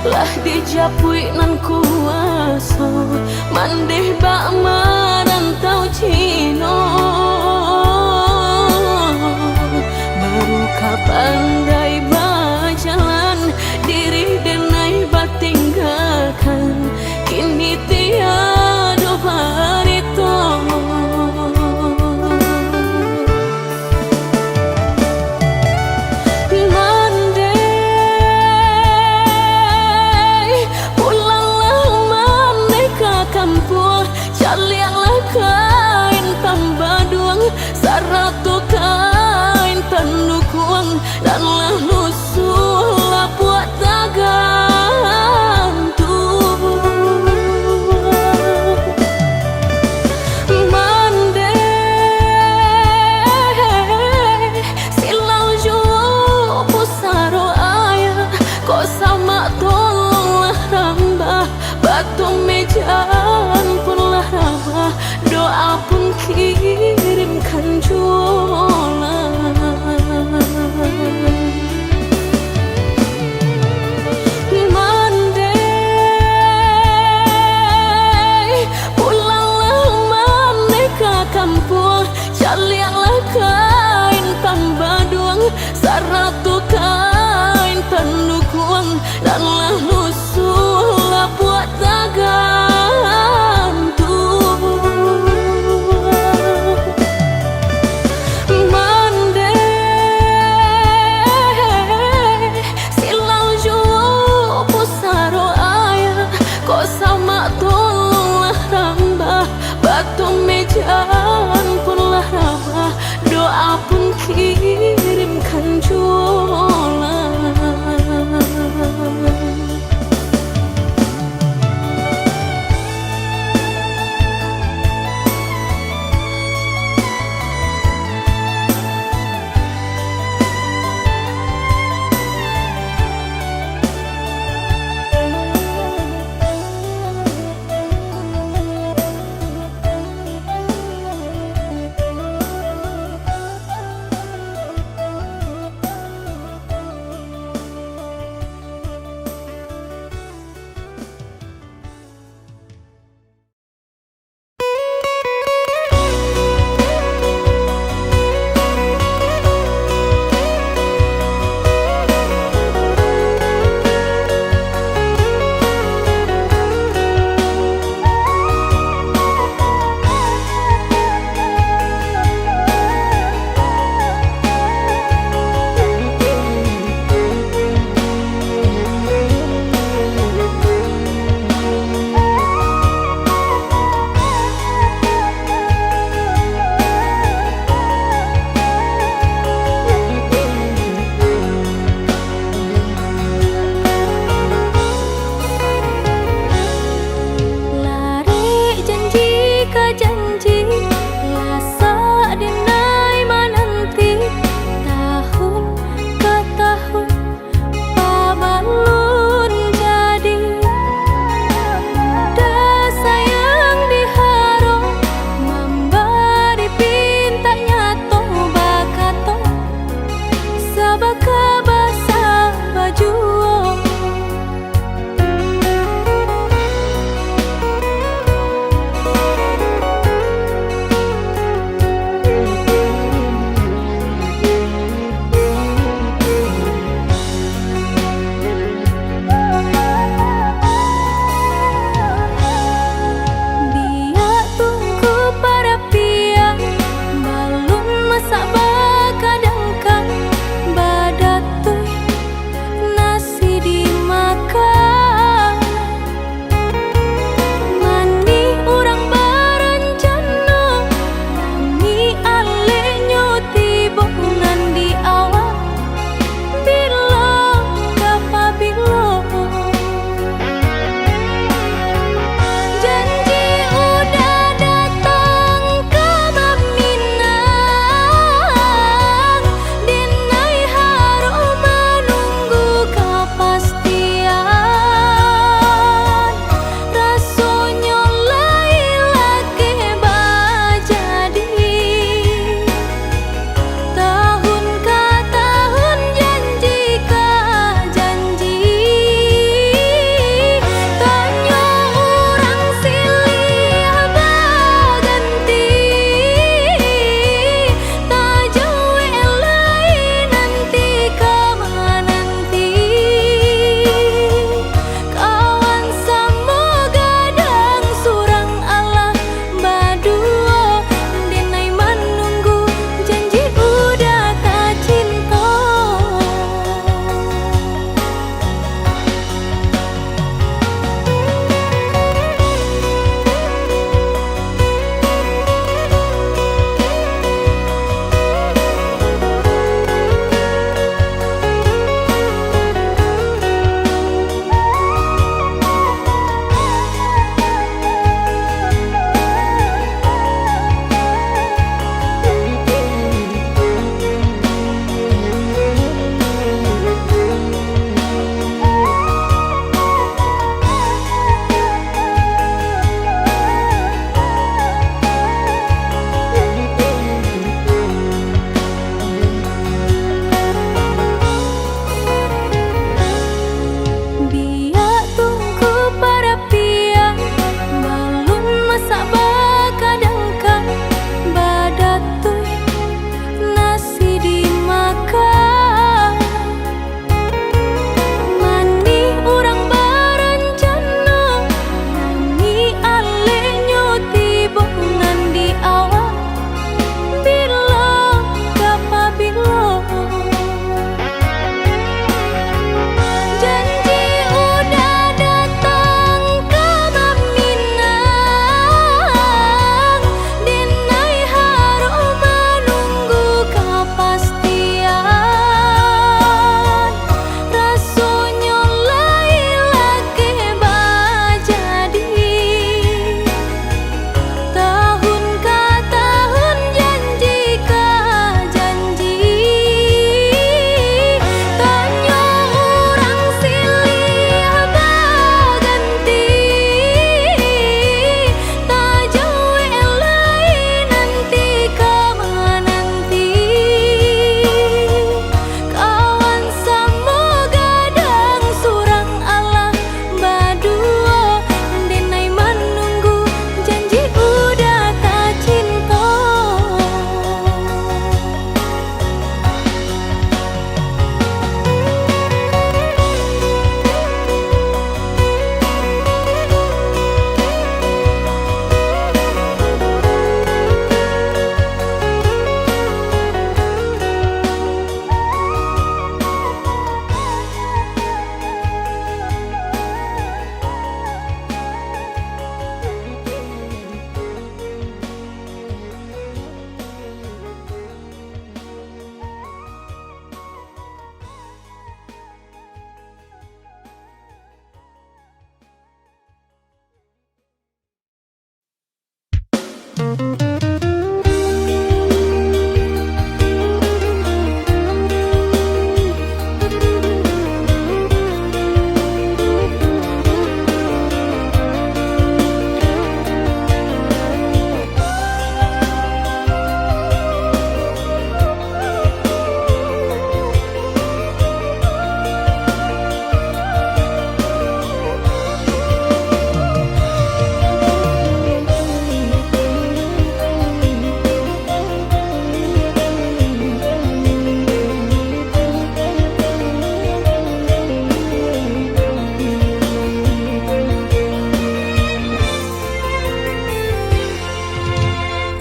lah dijapui nan kuaso mandeh bak marantau Cino baru kapandai berjalan diri denai batinggalkan kini tiada barito caliaklah kain tambaduang saratu kain pendukuang dan lalu sulap buat tagantung mandeh silau julu pusaro ayah kok sama tolonglah rambah batu mejan punlah rabah doa pun kirimkan jualan mandeh pulanglah mandeh ke kampung caliaklah kain tambaduang saratu kain pendukuang dan lalu sulap buat tagantung mandeh silau julu pusaro ayah kok sama tolonglah rambah batu mejan punlah rabah doa pun kirimkan jualan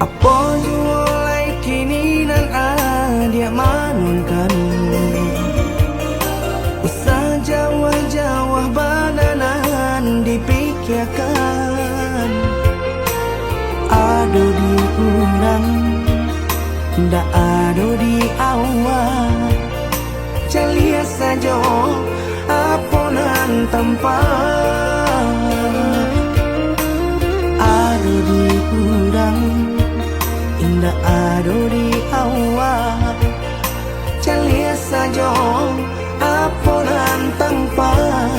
Apa jualai kini nan dia manunkan usah jawah-jawah bananan dipikirkan ado di urang ndak ado di awak calia saja aponan tempat ado di urang indah ado di awak calia saja aponan tempat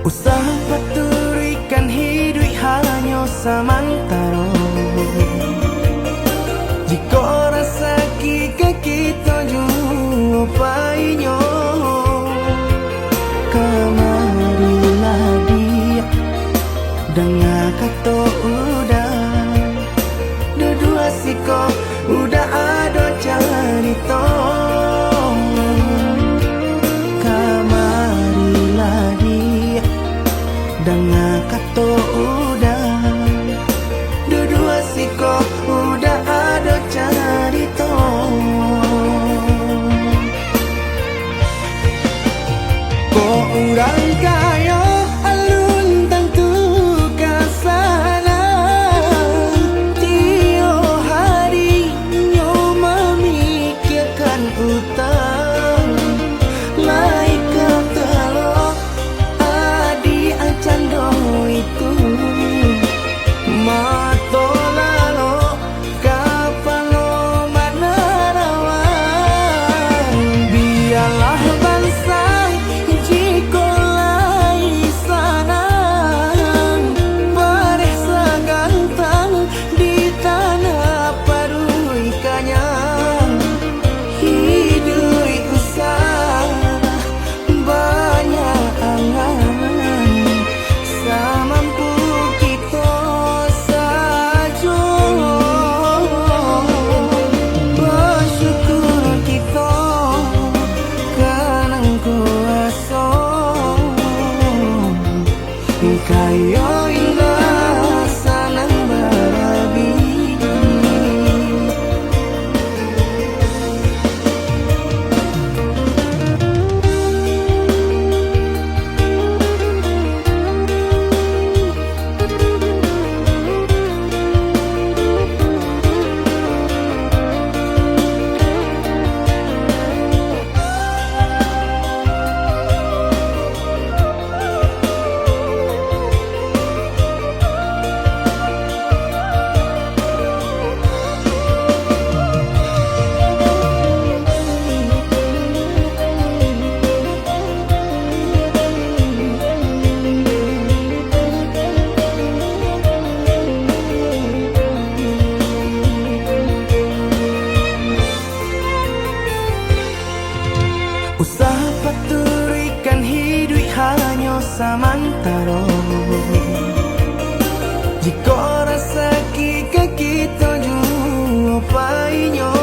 usaha paturikan hidup hanya samantara jika rasa kita jumpa kamarilah dia dengan kata udah dua siko udah ada cerita kamarilah dia dengan kata udah dua siko udah ada cerita kok urang kaya alun tentu kasana tio hari nyo memikirkan utang laika telok adi acan do itu mato lalo kapalo manarawan biarlah bangsa jikolai sana baresa gantang di tanah parui kanyang hidup usah banyak angan samampu kita saja bersyukur kita kanang kuasa kaya indah sanang barabi usaha paturikan hidup hanya samantara jika rasa kita jumpainya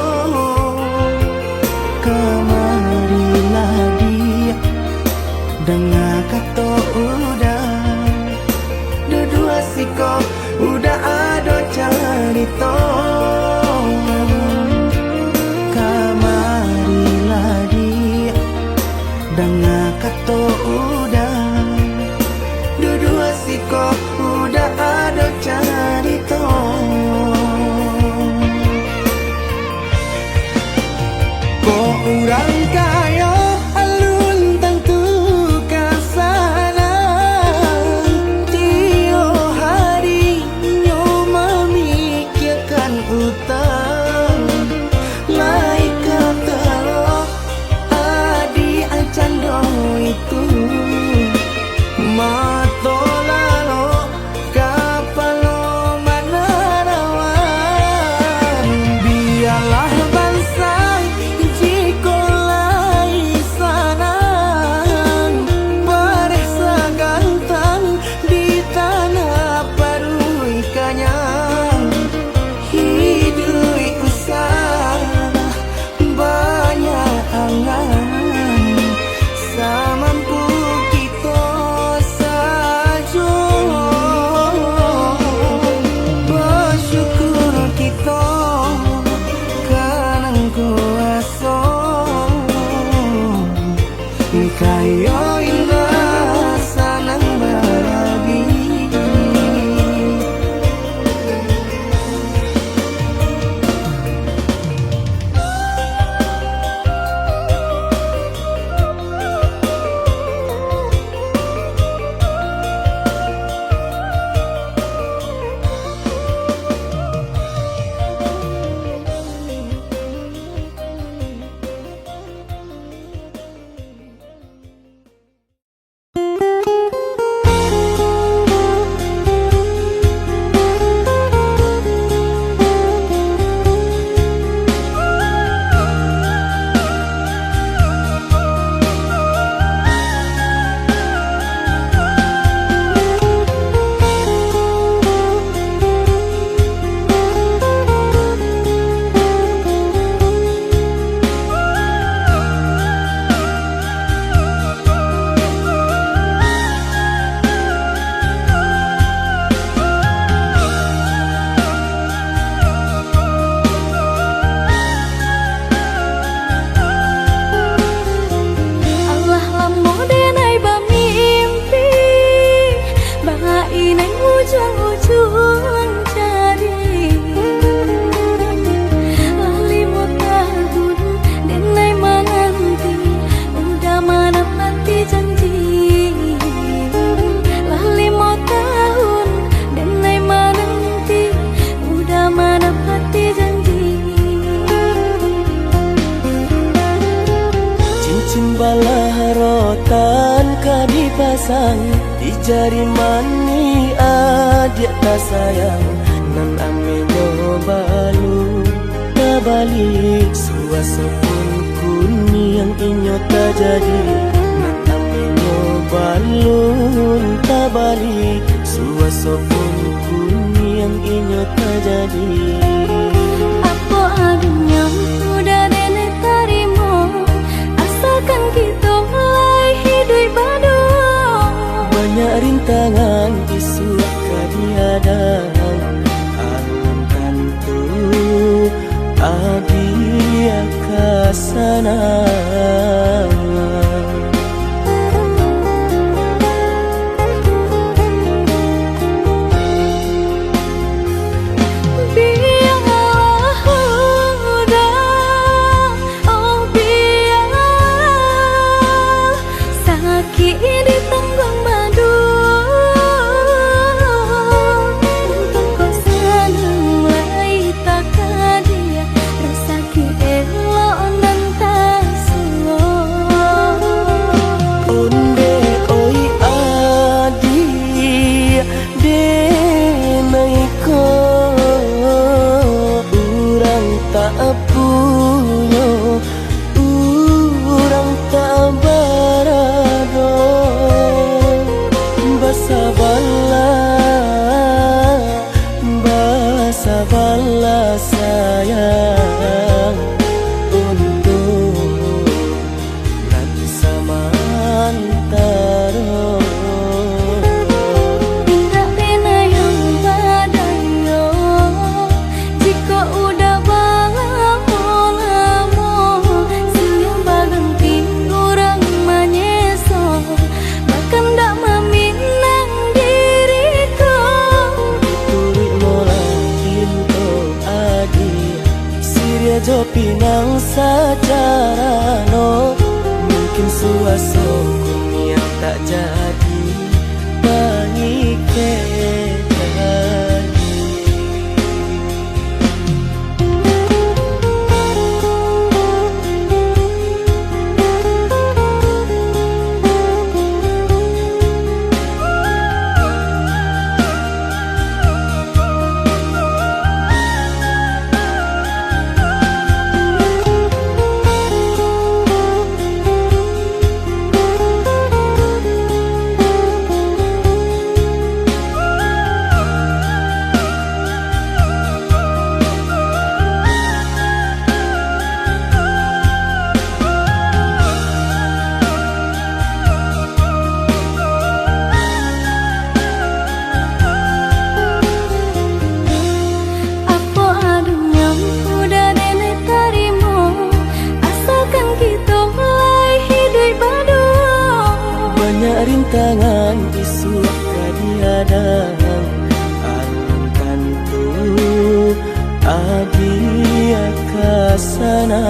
kamarilah dia dengan kata udah dua siko udah ada cerita kamarilah dia dengan kata udah dua siko udah ada cerita kok urang kaya alun tentu kasana Cimbalah rotan kadipasang di jari mani adik tak sayang nan amenyo balu balik suasopun kuni yang inyo tak jadi nan amenyo balun tak balik suasopun kuni yang inyo tak jadi. Apa adanya udah nenek tarimo asalkan kita mulai hidup baru. Banyak rintangan isu kadiadang alun kantu adia kasana. Sabarlah sayang untuk nanti samantara. Tidak pernah yang badayo jika udah lamo siang baganti orang menyeso bahkan tak meminang diriku. Diturik mola Siria jo pinang secara no mungkin suaso kunia tak jadi bangi rintangan isu kadiadang alun kantu adia kasana.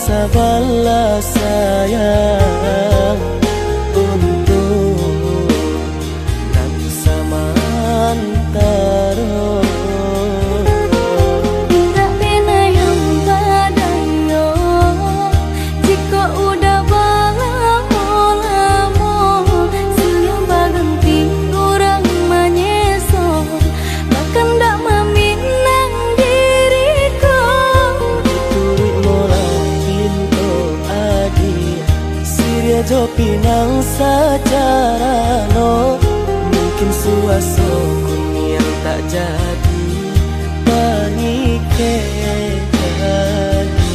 Sabarlah sayang untuk nanti samantara. Tidak pernah yang badayo jika udah lamo siang baganti orang menyeso bahkan tak meminang diriku. Diturik mola Siria jo pinang secara no mungkin suaso jadi mengikat hati.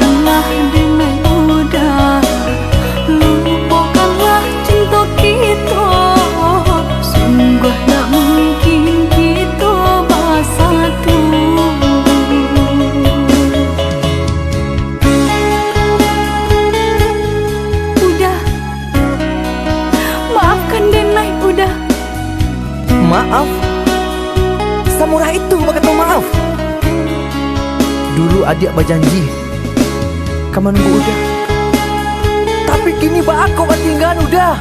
maafkanlah Denai udah, lupakanlah cinta kita. Sungguh tak mungkin kita bersatu. Udah, maafkan Denai udah. Maaf? Samurah itu berkata maaf. Dulu adik berjanji kamu nunggu udah, tapi kini aku tinggal udah.